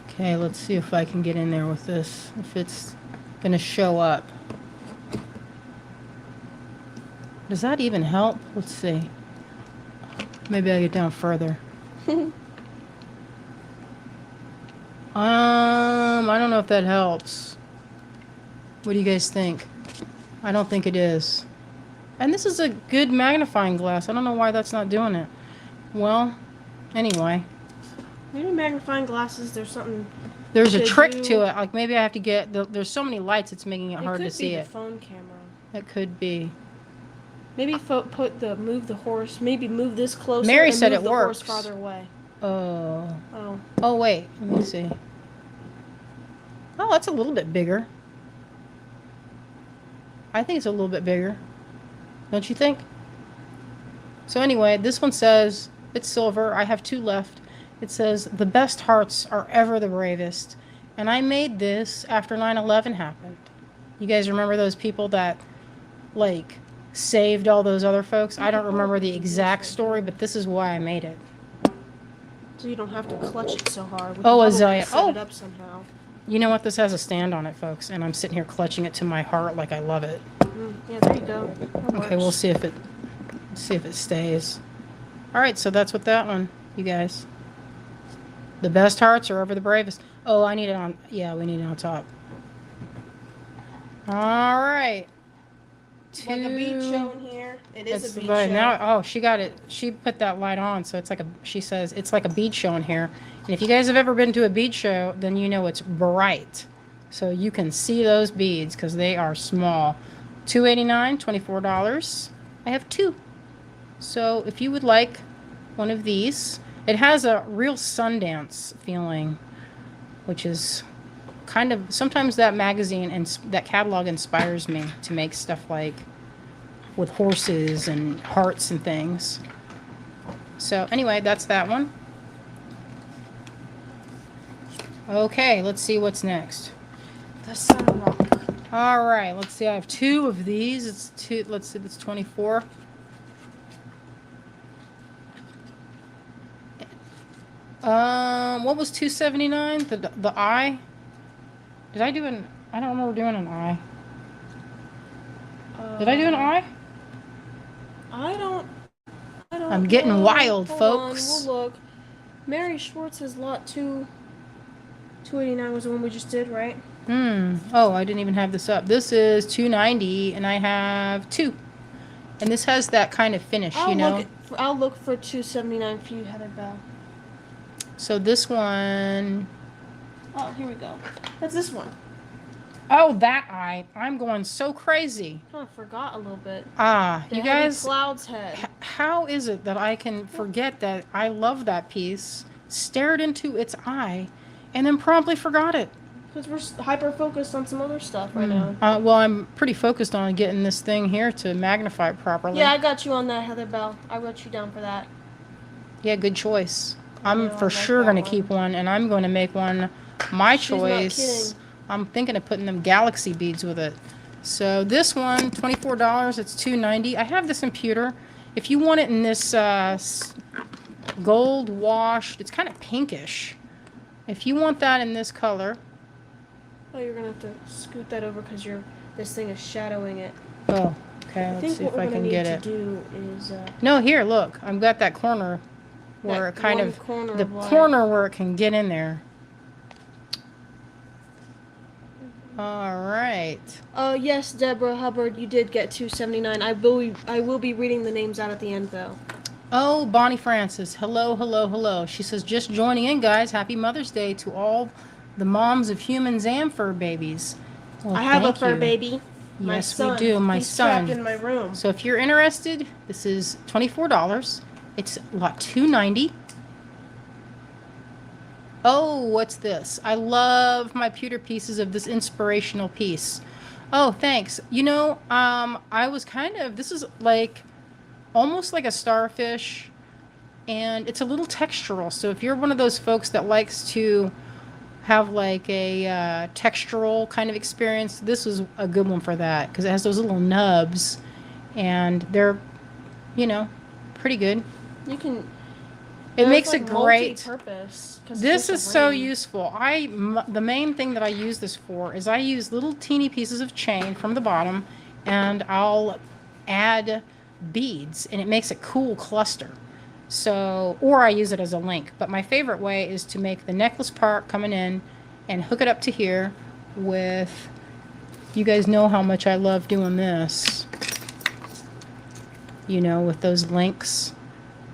Okay, let's see if I can get in there with this, if it's gonna show up. Does that even help? Let's see. Maybe I'll get down further. I don't know if that helps. What do you guys think? I don't think it is. And this is a good magnifying glass. I don't know why that's not doing it. Well, anyway. Maybe magnifying glasses, there's something... There's a trick to it. Like maybe I have to get... There's so many lights, it's making it hard to see it. It could be the phone camera. It could be. Maybe move the horse. Maybe move this closer. Mary said move it the works. Horse farther away. Oh. Oh. Oh, wait. Let me see. Oh, that's a little bit bigger. I think it's a little bit bigger. Don't you think? So anyway, this one says, it's silver. I have 2 left. It says, the best hearts are ever the bravest. And I made this after 9/11 happened. You guys remember those people that, like, saved all those other folks? I don't remember the exact story, but this is why I made it. So you don't have to clutch it so hard. We Oh, can Azalea. set it up somehow. You know what? This has a stand on it, folks, and I'm sitting here clutching it to my heart like I love it. Yeah, there you go. Okay, we'll see if it stays. All right, so that's what that one, you guys. The best hearts are ever the bravest. Oh, I need it on. Yeah, we need it on top. All right. Like a bead show in here. It is a bead show. show. Now, oh, she got it. She put that light on, so it's like she says it's like a bead show in here. And if you guys have ever been to a bead show, then you know it's bright. So you can see those beads because they are small. $2.89, $24. I have 2. So if you would like one of these, it has a real Sundance feeling, which is kind of, sometimes that magazine and that catalog inspires me to make stuff like with horses and hearts and things. So anyway, that's that one. Okay, let's see what's next. The sunrock. All right, let's see. I have 2 of these. It's 2. Let's see. It's 24. What was $2.79? The eye. Did I do an? I don't remember doing an eye. Did I do an eye? I don't. I'm getting wild, Hold folks. on, we'll look. Mary Schwartz's lot 289 was the one we just did, right? Oh, I didn't even have this up. This is $2.90, and I have 2. And this has that kind of finish, you know. I'll look for $2.79 for you, Heather Bell. So this one. Oh, here we go. That's this one. Oh, that eye. I'm going so crazy. I forgot a little bit. You guys. Cloud's head. How is it that I can forget that I love that piece, stared into its eye, and then promptly forgot it? Because we're hyper focused on some other stuff right now. Well, I'm pretty focused on getting this thing here to magnify it properly. Yeah, I got you on that, Heather Bell. I wrote you down for that. Yeah, good choice. I'm Yeah, for sure going to keep one, and I'm going to make one my choice. She's not kidding. I'm thinking of putting them galaxy beads with it. So this one, $24. It's $2.90. I have this in pewter. If you want it in this gold washed, it's kind of pinkish. If you want that in this color. Oh, you're gonna have to scoot that over because this thing is shadowing it. Oh, okay. Let's see if I can get it. I think what we're gonna need to do is. No, here, look. I've got that corner where it kind of the corner where it can get in there. All right. Yes, Deborah Hubbard, you did get $2.79. I will be reading the names out at the end, though. Oh, Bonnie Francis. Hello, hello, hello. She says, just joining in, guys. Happy Mother's Day to all the moms of humans and fur babies. Well, I have a fur baby. Yes, we do. My son. He's trapped in my room. So if you're interested, this is $24. It's lot $2.90. Oh, what's this? I love my pewter pieces of this inspirational piece. Oh, thanks. You know, I was this is like almost like a starfish, and it's a little textural. So if you're one of those folks that likes to have like a textural kind of experience, this was a good one for that because it has those little nubs, and they're, you know, pretty good. You can. It Yeah, it's makes like it great. multi-purpose. 'Cause it's This just a is so ring. useful. The main thing that I use this for is I use little teeny pieces of chain from the bottom, and I'll add beads, and it makes a cool cluster. So, or I use it as a link. But my favorite way is to make the necklace part coming in and hook it up to here with, you guys know how much I love doing this, you know, with those links,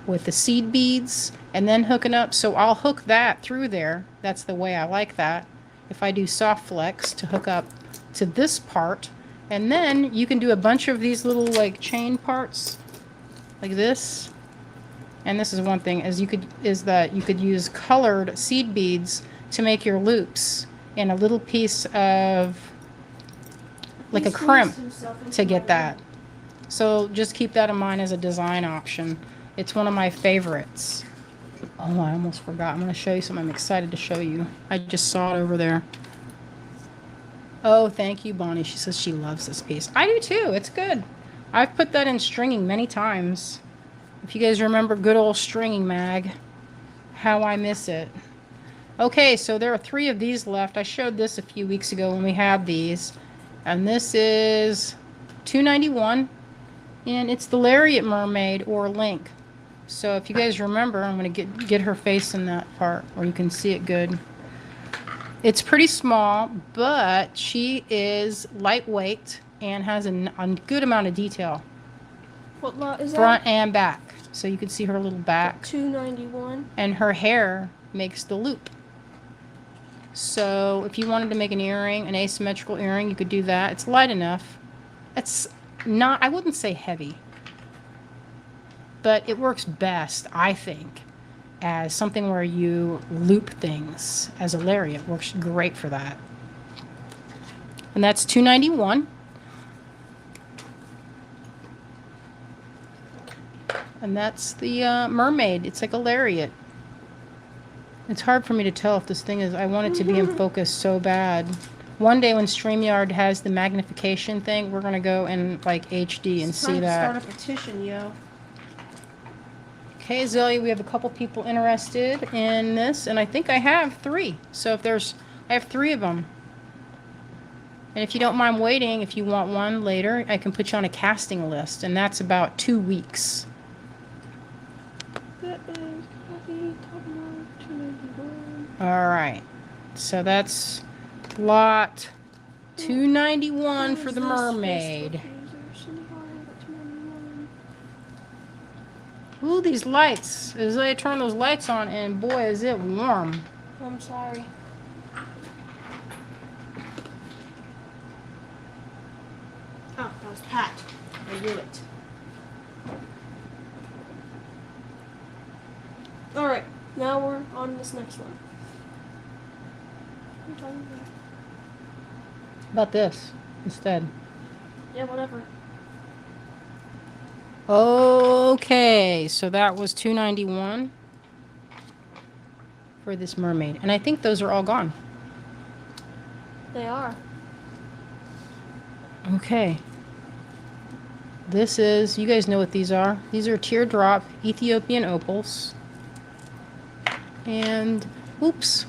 with the seed beads, and then hooking up. So I'll hook that through there. That's the way I like that. If I do soft flex to hook up to this part, and then you can do a bunch of these little like chain parts like this. And this is one thing is that you could use colored seed beads to make your loops, and a little piece of like a crimp to get that. So just keep that in mind as a design option. It's one of my favorites. Oh, I almost forgot. I'm going to show you something I'm excited to show you. I just saw it over there. Oh, thank you, Bonnie. She says she loves this piece. I do too. It's good. I've put that in stringing many times. If you guys remember good old stringing mag, how I miss it. Okay, so there are 3 of these left. I showed this a few weeks ago when we had these. And this is $2.91. And it's the Lariat Mermaid or Link. So if you guys remember, I'm going to get her face in that part where you can see it good. It's pretty small, but she is lightweight and has a good amount of detail. What lot is that? Front and back. So you can see her little back. $2.91. And her hair makes the loop. So if you wanted to make an earring, an asymmetrical earring, you could do that. It's light enough. It's not, I wouldn't say heavy, but it works best, I think, as something where you loop things. As a lariat, works great for that. And that's $2.91. And that's the mermaid. It's like a lariat. It's hard for me to tell if this thing is, I want it to be in focus so bad. One day when StreamYard has the magnification thing, we're going to go in like HD and see that. Start a petition, yo. Okay, Zelia, we have a couple people interested in this, and I think I have 3. So if I have 3 of them. And if you don't mind waiting, if you want one later, I can put you on a casting list, and that's about 2 weeks. That is copy, top mark, 291. All right, so that's lot 291 for the mermaid. Ooh, these lights. As I turn those lights on, and boy, is it warm. I'm sorry. Oh, that was Pat. I knew it. Alright, now we're on this next one. What are you talking about? About this instead. Yeah, whatever. Okay, so that was $2.91 for this mermaid. And I think those are all gone. They are. Okay. This is, you guys know what these are. These are teardrop Ethiopian opals. And, oops,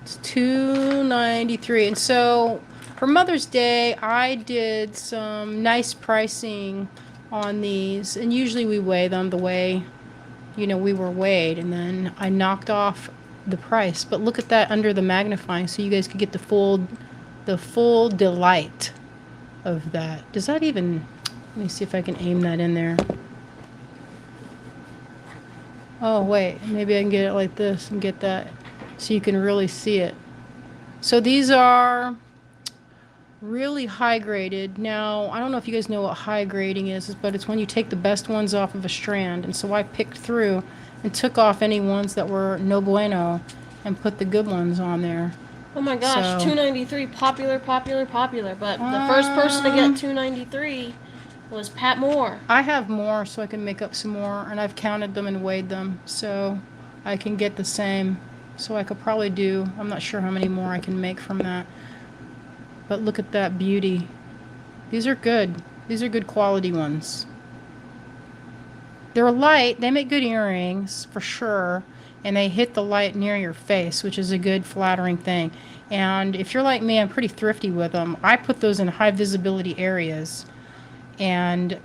it's $2.93. And so for Mother's Day, I did some nice pricing on these, and usually we weigh them the way, you know, we were weighed, and then I knocked off the price. But look at that under the magnifying, so you guys could get the full delight of that. Does that even, let me see if I can aim that in there. Oh wait, maybe I can get it like this and get that so you can really see it. So these are really high graded. Now, I don't know if you guys know what high grading is, but it's when you take the best ones off of a strand. And so I picked through and took off any ones that were no bueno and put the good ones on there. Oh my gosh, So- $2.93, popular. But the first person to get $2.93 was Pat Moore. I have more, so I can make up some more, and I've counted them and weighed them, so I can get the same So I could probably do, I'm not sure how many more I can make from that. But look at that beauty. These are good. These are good quality ones. They're light. They make good earrings for sure. And they hit the light near your face, which is a good flattering thing. And if you're like me, I'm pretty thrifty with them. I put those in high visibility areas. And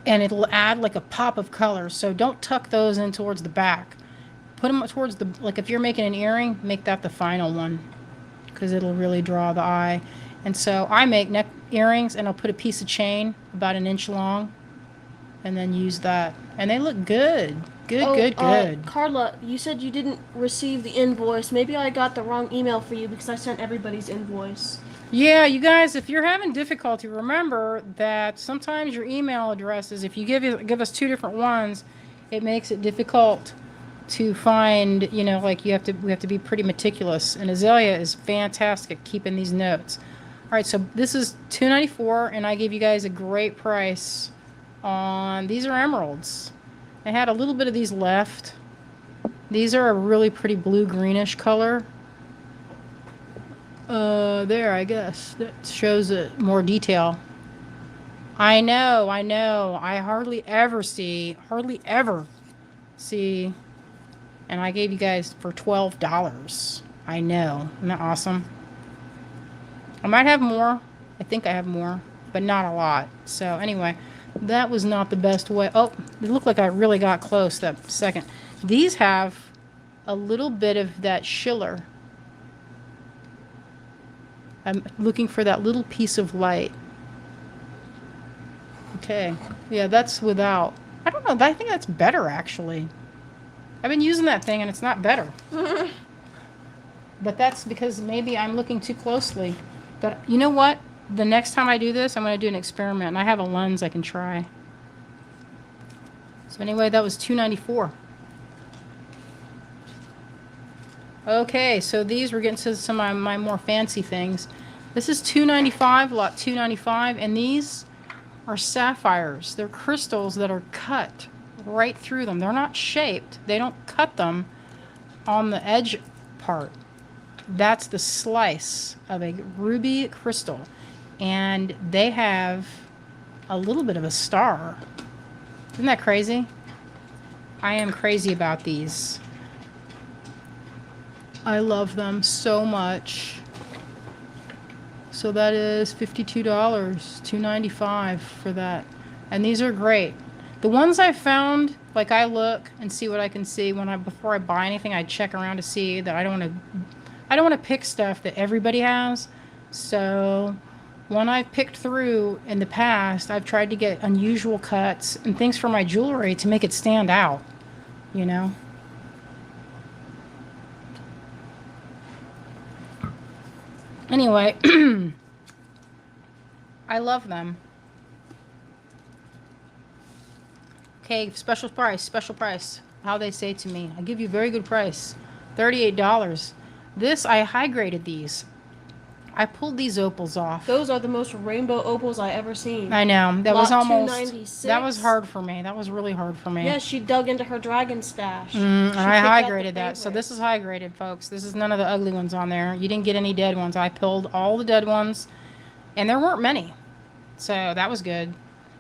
it'll add like a pop of color. So don't tuck those in towards the back. Put them towards the, like if you're making an earring, make that the final one, because it'll really draw the eye. And so I make neck earrings, and I'll put a piece of chain about an inch long and then use that. And they look good. Good. Carla, you said you didn't receive the invoice. Maybe I got the wrong email for you because I sent everybody's invoice. Yeah, you guys, if you're having difficulty, remember that sometimes your email addresses, if you give us two different ones, it makes it difficult to find, you know, like we have to be pretty meticulous. And Azalea is fantastic at keeping these notes. All right, so this is $2.94, and I gave you guys a great price on these. Are emeralds. I had a little bit of these left. These are a really pretty blue greenish color. There, I guess that shows it more detail. I know. I hardly ever see, and I gave you guys for $12. I know. Isn't that awesome? I might have more. I think I have more, but not a lot. So anyway, that was not the best way. Oh, it looked like I really got close that second. These have a little bit of that schiller. I'm looking for that little piece of light. Okay. Yeah, that's without. I don't know. I think that's better, actually. I've been using that thing, and it's not better. But that's because maybe I'm looking too closely. But you know what? The next time I do this, I'm going to do an experiment. And I have a lens I can try. So anyway, that was $2.94. Okay, so these, we're getting to some of my more fancy things. This is $2.95, lot $2.95, and these are sapphires. They're crystals that are cut right through them. They're not shaped. They don't cut them on the edge part. That's the slice of a ruby crystal. And they have a little bit of a star. Isn't that crazy? I am crazy about these. I love them so much. So that is $52, $2.95 for that. And these are great. The ones I found, like I look and see what I can see before I buy anything. I check around to see that I don't want to pick stuff that everybody has. So when I've picked through in the past, I've tried to get unusual cuts and things for my jewelry to make it stand out, you know. Anyway, I love them. Okay, special price. How they say to me, I give you a very good price, $38. This, I high graded these. I pulled these opals off. Those are the most rainbow opals I ever seen. I know. That was almost, 296. that was hard for me. That was really hard for me. Yeah, she dug into her dragon stash. And I high graded that. So this is high graded, folks. This is none of the ugly ones on there. You didn't get any dead ones. I pulled all the dead ones, and there weren't many. So that was good.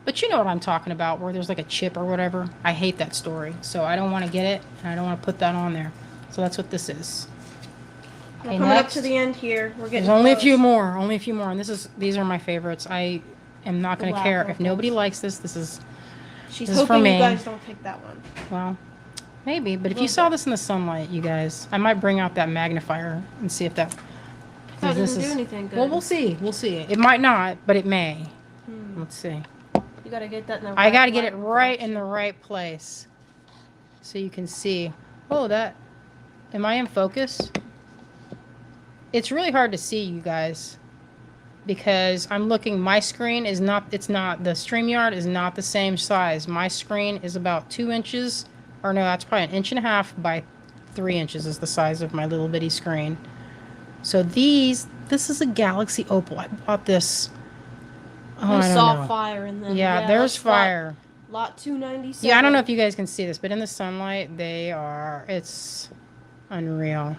But you know what I'm talking about, where there's like a chip or whatever. I hate that story. So I don't want to get it, and I don't want to put that on there. So that's what this is. We're coming up to the end here. We're getting There's only close. a few more. And these are my favorites. I am not going to care if nobody likes this. She's hoping for me. You guys don't pick that one. Well, maybe. But if you saw this in the sunlight, you guys, I might bring out that magnifier and see if that. That doesn't do anything good. Well, we'll see. It might not, but it may. Let's see. You gotta get that in the right I gotta get it right in the right place, so you can see. Oh, that. Am I in focus? It's really hard to see, you guys, because I'm looking, my screen is not, the StreamYard is not the same size. My screen is about 2 inches, or no, that's probably 1.5 inches by 3 inches is the size of my little bitty screen. So this is a Galaxy Opal. I bought this. Oh, I don't know. Fire in them. Yeah, there's fire. Lot 297. Yeah, I don't know if you guys can see this, but in the sunlight, Unreal.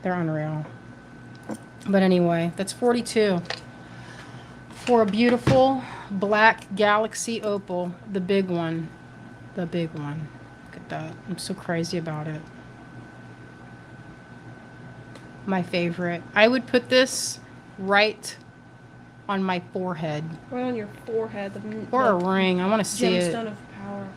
They're unreal. But anyway, that's 42 for a beautiful black Galaxy Opal, the big one. The big one. Look at that. I'm so crazy about it. My favorite. I would put this right on my forehead. Right on your forehead. Or a ring. I want to see it. Gemstone of power.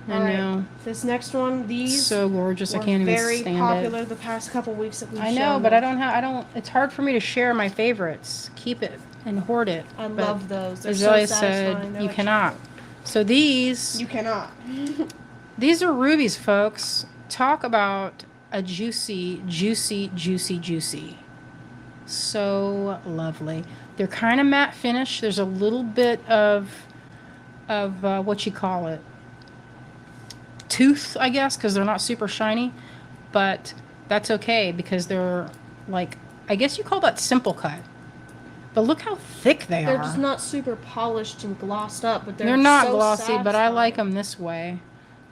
I know. This next one, these so gorgeous. I were can't even very stand popular it. the past couple weeks that we've I know, shown but them. I don't. It's hard for me to share my favorites. Keep it and hoard it. I But love those. They're Azalea so satisfying. said They're you like cannot. So these You cannot. these are rubies, folks. Talk about a juicy, juicy, juicy, juicy. So lovely. They're kind of matte finish. There's a little bit of what you call it, tooth, I guess, because they're not super shiny, but that's okay because they're like, I guess you call that simple cut. But look how thick they They're are. just not super polished and glossed up, but They're not so glossy, but I like satisfying. them this way.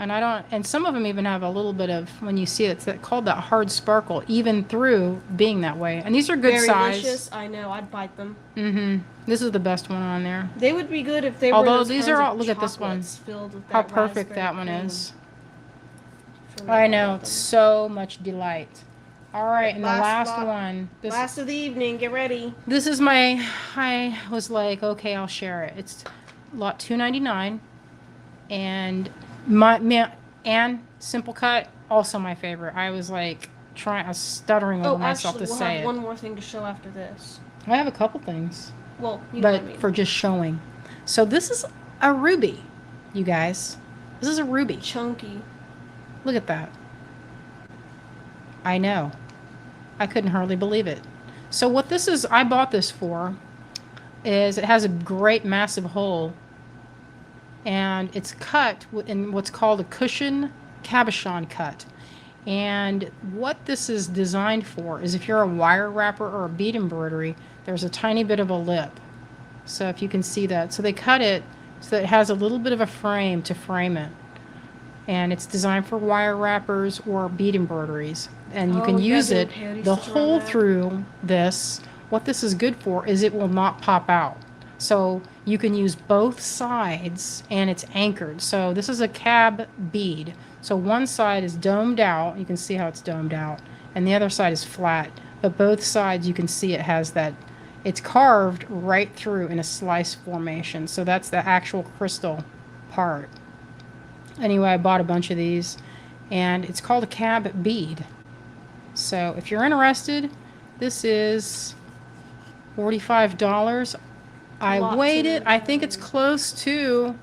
And I don't, and some of them even have a little bit of, when you see it, it's called that hard sparkle, even through being that way. And these are good Very size. delicious. I know. I'd bite them. Mm-hmm. This is the best one on there. They would be good if they Although were those these kinds are of all, look at this one. chocolates filled with How that perfect raspberry that one cream. is. For real, I know, love it's them. so much delight. All right, and the Last last lot. one. Last of the evening. Get ready. This is my, I was like, okay, I'll share it. It's lot 299, and and Simple Cut, also my favorite. I was like, I was stuttering over myself actually, to we'll say have it. one more thing to show after this. I have a couple things, Well, you know what I but mean. for just showing. So this is a ruby, you guys. This is a ruby. Chunky. Look at that. I know. I couldn't hardly believe it. So what this is, I bought this for, is it has a great massive hole, and it's cut in what's called a cushion cabochon cut. And what this is designed for is if you're a wire wrapper or a bead embroidery, there's a tiny bit of a lip. So if you can see that. So they cut it so that it has a little bit of a frame to frame it. And it's designed for wire wrappers or bead embroideries. And you can you use guys it. are peyote The stitch around hole that? through this, what this is good for is it will not pop out. So you can use both sides and it's anchored. So this is a cab bead. So one side is domed out. You can see how it's domed out. And the other side is flat. But both sides you can see it has that, it's carved right through in a slice formation. So that's the actual crystal part. Anyway, I bought a bunch of these, and it's called a cab bead. So if you're interested, this is $45. I Lots weighed of it. I think it's them. close to,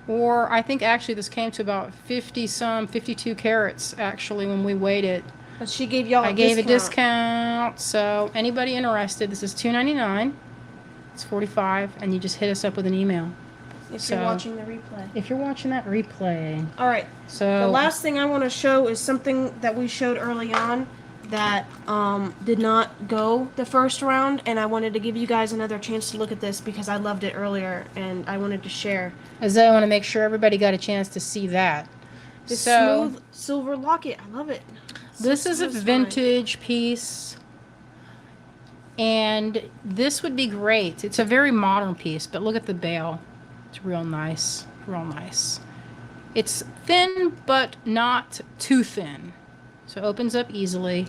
or I think actually this came to about 52 carats actually when we weighed it. But she gave y'all I gave a discount. So anybody interested, this is $2.99. It's $45, and you just hit us up with an email. If you're watching the replay. If you're watching that replay. All right. So The last thing I want to show is something that we showed early on that did not go the first round, and I wanted to give you guys another chance to look at this because I loved it earlier and I wanted to share. as I want to make sure everybody got a chance to see that. This So smooth silver locket. I love it. this So is a satisfying. vintage piece, and this would be great. It's a very modern piece, but look at the bail. It's real nice, real nice. It's thin, but not too thin. So it opens up easily.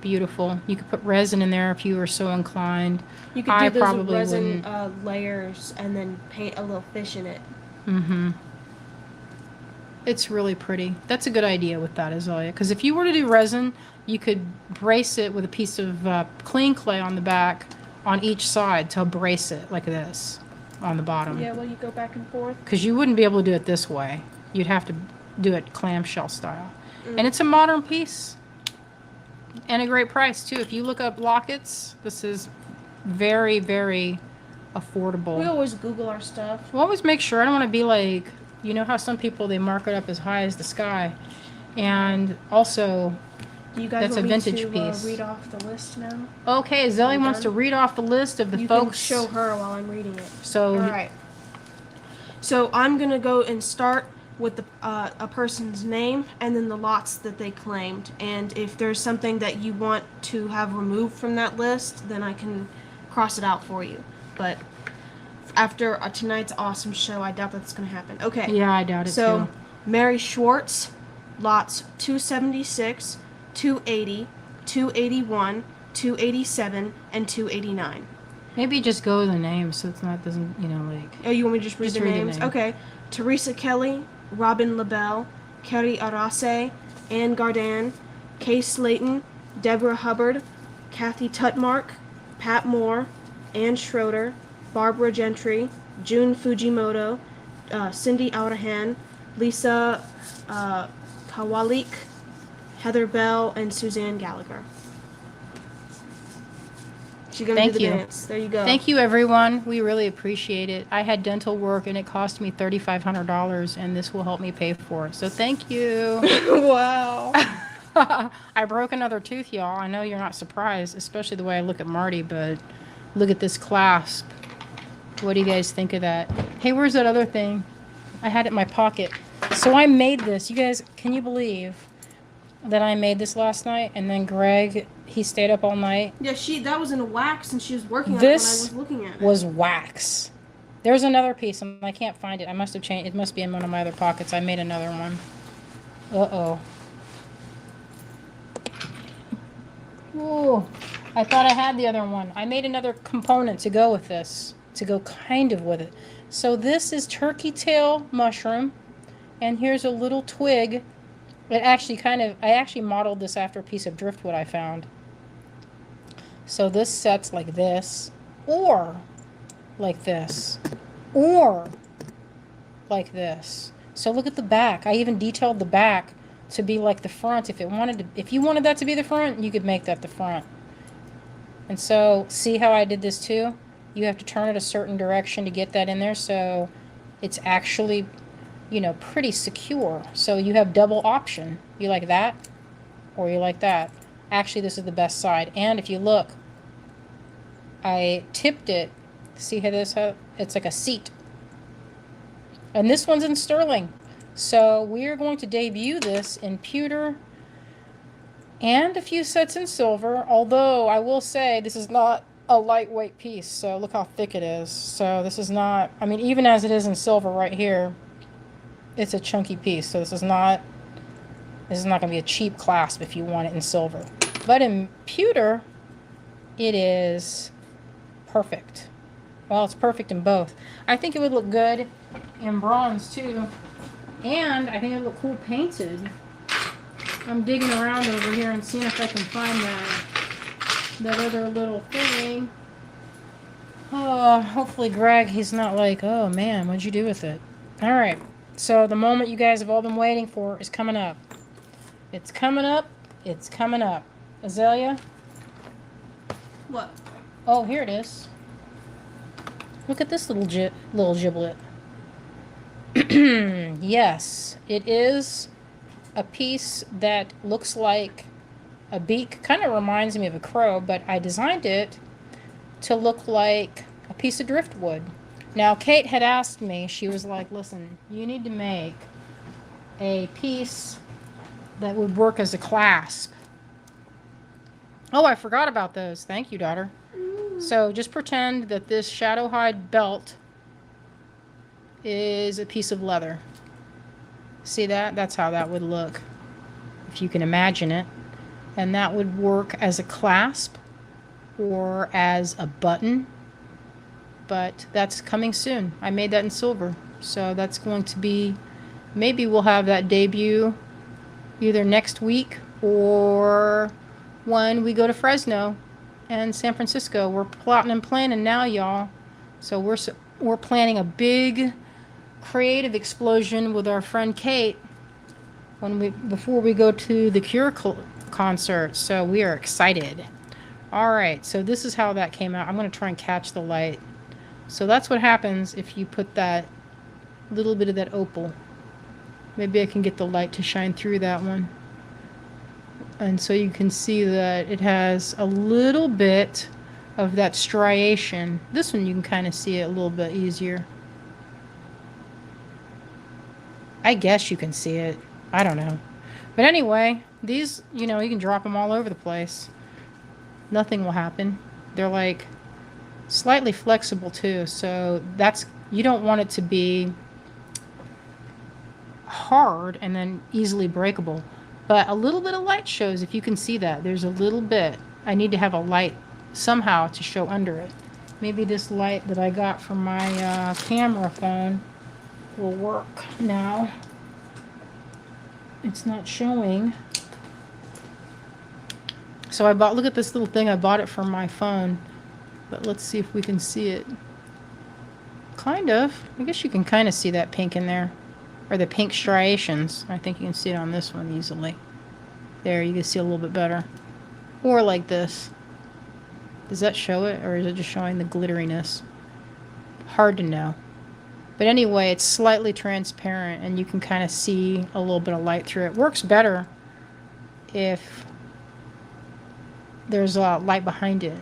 Beautiful. You could put resin in there if you were so inclined. You could I do those probably resin wouldn't. layers and then paint a little fish in it. Mm-hmm. It's really pretty. That's a good idea with that, Azalea. Because if you were to do resin, you could brace it with a piece of clean clay on the back on each side to brace it like this on the bottom. Yeah, well, you go back and forth. Because you wouldn't be able to do it this way. You'd have to do it clamshell style. And it's a modern piece. And a great price, too. If you look up lockets, this is very, very affordable. We always Google our stuff. We'll always make sure. I don't want to be like, you know how some people, they mark it up as high as the sky. And also, Do you guys That's want a me vintage to piece. read off the list now? okay, Zelly wants to done? read off the list of the You folks. can show her while I'm reading it. So, All right. So I'm gonna go and start with a person's name and then the lots that they claimed. And if there's something that you want to have removed from that list, then I can cross it out for you. But after tonight's awesome show, I doubt that's going to happen. Okay. Yeah, I doubt it so, too. Mary Schwartz, lots 276, 280, 281, 287, and 289. Maybe just go with the names so it's not doesn't like. Oh, you want me to just read Just the read the names? name. Okay. Teresa Kelly, Robin LaBelle, Kerry Arase, Ann Gardan, Kay Slayton, Deborah Hubbard, Kathy Tutmark, Pat Moore, Ann Schroeder, Barbara Gentry, June Fujimoto, Cindy Aurahan, Lisa Kawalik, Heather Bell, and Suzanne Gallagher. She's gonna Thank do the you. dance. There you go. Thank you, everyone. We really appreciate it. I had dental work and it cost me $3,500, and this will help me pay for it. So thank you. Wow. I broke another tooth, y'all. I know you're not surprised, especially the way I look at Marty, but look at this clasp. What do you guys think of that? Hey, where's that other thing? I had it in my pocket. So I made this. You guys, can you believe that I made this last night? And then Greg, he stayed up all night. Yeah, that was in a wax and she was working on it when I This was looking at it. was wax. There's another piece and I can't find it. I must have changed. It must be in one of my other pockets. I made another one. Uh-oh. Ooh, I thought I had the other one. I made another component to go with this, to go kind of with it. So this is turkey tail mushroom, and here's a little twig. I actually modeled this after a piece of driftwood I found. So this sets like this, or like this, or like this. So look at the back. I even detailed the back to be like the front. If you wanted that to be the front, you could make that the front. And so see how I did this too? You have to turn it a certain direction to get that in there, so it's actually, pretty secure. So you have double option. You like that, or you like that. Actually, this is the best side. And if you look, I tipped it. See how it's like a seat. And this one's in sterling. So we are going to debut this in pewter and a few sets in silver, although I will say this is not a lightweight piece. So look how thick it is. So this is not, even as it is in silver right here, it's a chunky piece. So this is not going to be a cheap clasp if you want it in silver. But in pewter, it is perfect. Well, it's perfect in both. I think it would look good in bronze too. And I think it would look cool painted. I'm digging around over here and seeing if I can find that other little thing. Oh, hopefully Greg, he's not like, oh man, what'd you do with it? All right. So the moment you guys have all been waiting for is coming up. It's coming up. It's coming up. Azalea? What? Oh, here it is. Look at this little giblet. Yes, it is a piece that looks like a beak. Kind of reminds me of a crow, but I designed it to look like a piece of driftwood. Now, Kate had asked me, she was like, listen, you need to make a piece that would work as a clasp. Oh, I forgot about those. Thank you, daughter. So just pretend that this shadow hide belt is a piece of leather. See that? That's how that would look, if you can imagine it. And that would work as a clasp or as a button. But that's coming soon. I made that in silver. So that's going to be, maybe we'll have that debut either next week or when we go to Fresno and San Francisco. We're plotting and planning now, y'all. So we're planning a big creative explosion with our friend Kate before we go to the Cure concert. So we are excited. All right, so this is how that came out. I'm going to try and catch the light. So that's what happens if you put that little bit of that opal. Maybe I can get the light to shine through that one. And so you can see that it has a little bit of that striation. This one you can kind of see it a little bit easier. I guess you can see it. I don't know. But anyway, these, you know, you can drop them all over the place. Nothing will happen. They're like slightly flexible too. So that's, you don't want it to be hard and then easily breakable. But a little bit of light shows, if you can see that. There's a little bit. I need to have a light somehow to show under it. Maybe this light that I got from my camera phone will work now. It's not showing. So I bought, look at this little thing, I bought it from my phone. But let's see if we can see it. Kind of. I guess you can kind of see that pink in there. Or the pink striations. I think you can see it on this one easily. There, you can see a little bit better. Or like this. Does that show it, or is it just showing the glitteriness? Hard to know. But anyway, it's slightly transparent, and you can kind of see a little bit of light through it. Works better if there's a light behind it,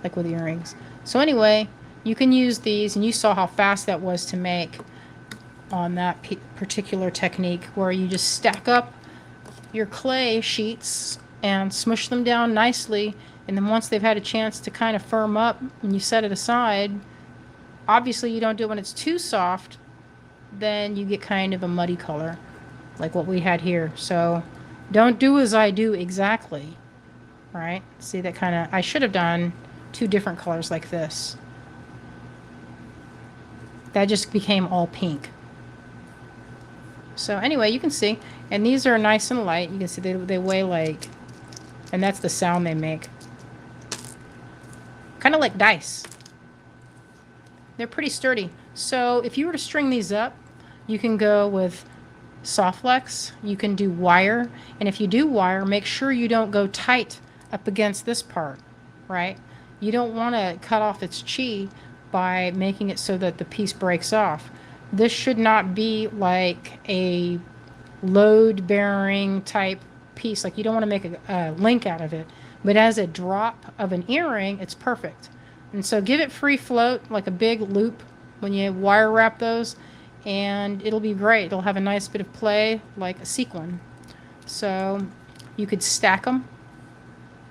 like with earrings. So anyway, you can use these, and you saw how fast that was to make on that particular technique, where you just stack up your clay sheets and smush them down nicely, and then once they've had a chance to kind of firm up and you set it aside, obviously you don't do it when it's too soft, then you get kind of a muddy color like what we had here. So don't do as I do exactly, right? See, that kind of, I should have done two different colors like this. That just became all pink. So anyway, you can see, and these are nice and light. You can see they weigh like, and that's the sound they make. Kind of like dice. They're pretty sturdy. So if you were to string these up, you can go with soft flex, you can do wire, and if you do wire, make sure you don't go tight up against this part, right? You don't want to cut off its chi by making it so that the piece breaks off. This should not be like a load-bearing type piece. Like, you don't want to make a link out of it. But as a drop of an earring, it's perfect. And so give it free float, like a big loop when you wire wrap those, and it'll be great. It'll have a nice bit of play, like a sequin. So you could stack them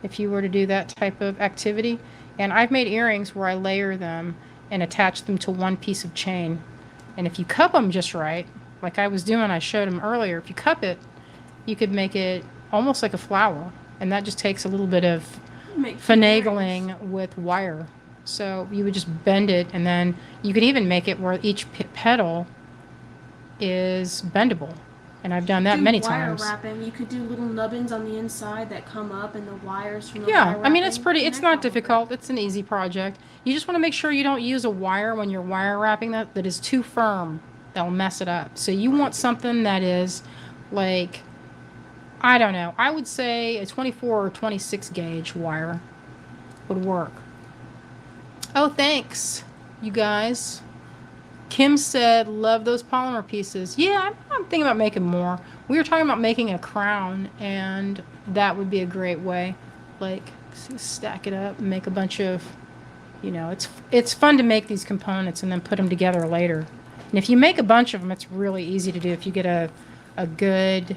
if you were to do that type of activity. And I've made earrings where I layer them and attach them to one piece of chain. And if you cup them just right, like I was doing, I showed them earlier, if you cup it, you could make it almost like a flower. And that just takes a little bit of finagling with wire. So you would just bend it, and then you could even make it where each petal is bendable. And I've done that many times. Wire wrapping, you could do little nubbins on the inside that come up, and the wires from the Yeah, wire I mean, wrapping, it's pretty, it's connect not all of it. difficult. It's an easy project. You just want to make sure you don't use a wire when you're wire wrapping that is too firm. That'll mess it up. So you want something that is like, I don't know, I would say a 24 or 26 gauge wire would work. Oh, thanks, you guys. Kim said, love those polymer pieces. Yeah, I'm thinking about making more. We were talking about making a crown, and that would be a great way. Like, stack it up and make a bunch of, you know, it's fun to make these components and then put them together later. And if you make a bunch of them, it's really easy to do if you get a good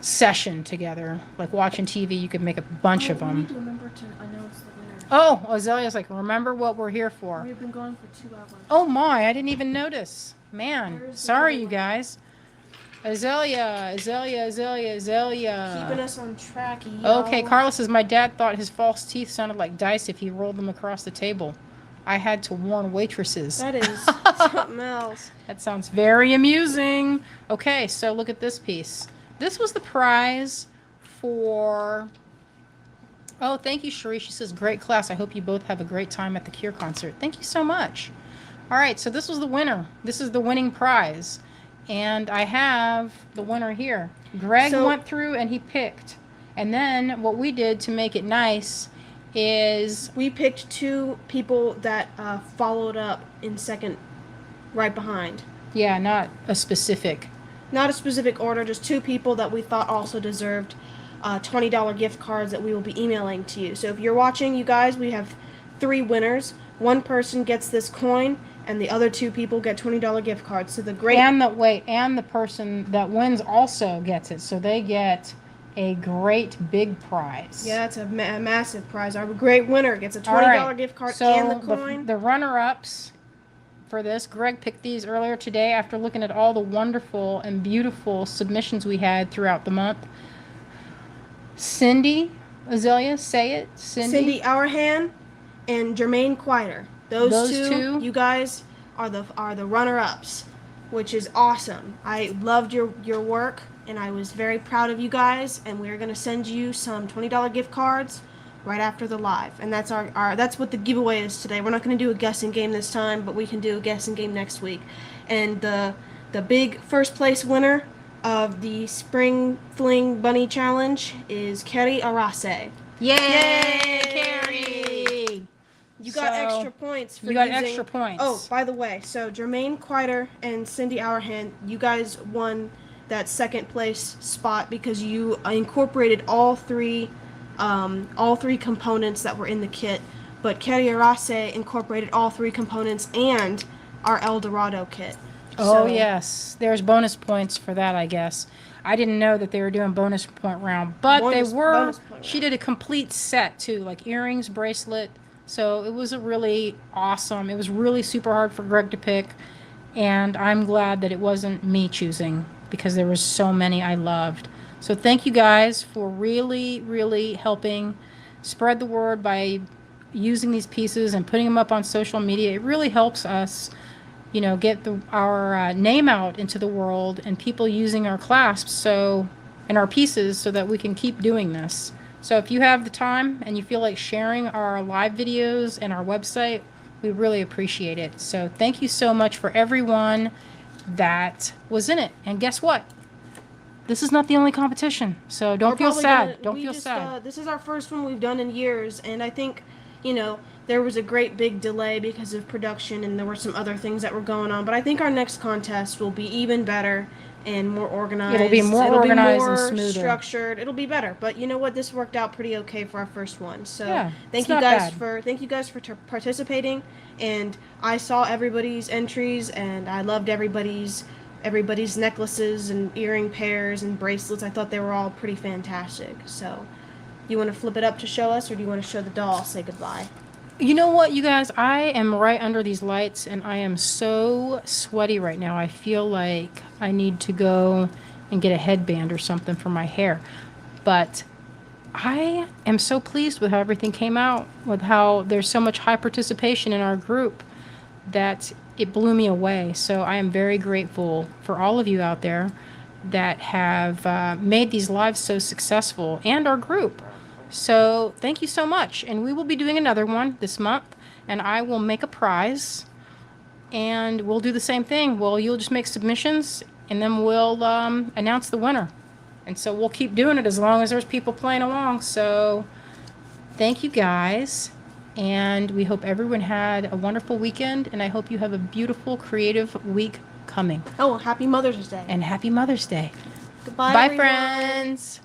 session together. Like watching TV, you could make a bunch of We them. need to remember to announce the winner. Oh, Azalea's like, remember what we're here for. We've been going for 2 hours. Oh my, I didn't even notice. Man, sorry you guys. Azalea. Keeping us on track, Okay, Carlos says, my dad thought his false teeth sounded like dice if he rolled them across the table. I had to warn waitresses. That is something else. That sounds very amusing. Okay, so look at this piece. This was the prize for... Oh, thank you, Cherie. She says, great class. I hope you both have a great time at the Cure concert. Thank you so much. All right, so this was the winner. This is the winning prize. And I have the winner here. Greg went through and he picked. And then what we did to make it nice is... We picked 2 people that followed up in second, right behind. Yeah, not a specific... Not a specific order, just 2 people that we thought also deserved $20 gift cards that we will be emailing to you. So if you're watching, you guys, we have 3 winners. One person gets this coin, and the other 2 people get $20 gift cards. So the great And the person that wins also gets it. So they get a great big prize. yeah, it's a massive prize. Our great winner gets a $20 All right. gift card So and the coin. the runner-ups for this, Greg picked these earlier today after looking at all the wonderful and beautiful submissions we had throughout the month. Cindy, Azalea, say it. Cindy Hourhan and Jermaine Quieter. Those two, you guys are the runner-ups, which is awesome. I loved your work, and I was very proud of you guys. And we're gonna send you some $20 gift cards right after the live, and that's that's what the giveaway is today. We're not gonna do a guessing game this time, but we can do a guessing game next week. And the big first place winner of the Spring Fling Bunny Challenge is Kerry Arase. Yay, Carrie! You got extra points for You got using... extra points. Oh, by the way, so Jermaine Quieter and Cindy Hourhan, you guys won that second place spot because you incorporated all three components that were in the kit. But Kerry Arase incorporated all 3 components and our El Dorado kit. Oh, yes. There's bonus points for that, I guess. I didn't know that they were doing bonus point round, but they were. She did a complete set, too, like earrings, bracelet. So it was a really awesome. It was really super hard for Greg to pick, and I'm glad that it wasn't me choosing because there was so many I loved. So thank you guys for really, really helping spread the word by using these pieces and putting them up on social media. It really helps us, you know, get our name out into the world and people using our clasps and our pieces so that we can keep doing this. So if you have the time and you feel like sharing our live videos and our website, we really appreciate it. So thank you so much for everyone that was in it. And guess what? This is not the only competition, so don't feel sad. Don't feel sad. This is our first one we've done in years, and I think, you know, there was a great big delay because of production, and there were some other things that were going on. But I think our next contest will be even better and more organized. It'll be more organized and smoother, structured. It'll be better. But you know what? This worked out pretty okay for our first one. So yeah, thank you guys for participating. And I saw everybody's entries, and I loved everybody's necklaces and earring pairs and bracelets. I thought they were all pretty fantastic. So, you want to flip it up to show us, or do you want to show the doll, say goodbye? You know what, you guys? I am right under these lights, and I am so sweaty right now. I feel like I need to go and get a headband or something for my hair. But I am so pleased with how everything came out, with how there's so much high participation in our group that it blew me away. So I am very grateful for all of you out there that have made these lives so successful, and our group. So thank you so much. And we will be doing another one this month, and I will make a prize, and we'll do the same thing. Well, you'll just make submissions, and then we'll announce the winner. And so we'll keep doing it as long as there's people playing along. So thank you guys. And we hope everyone had a wonderful weekend, and I hope you have a beautiful, creative week coming. Oh, happy Mother's Day. And happy Mother's Day. Goodbye, Bye, everyone. friends.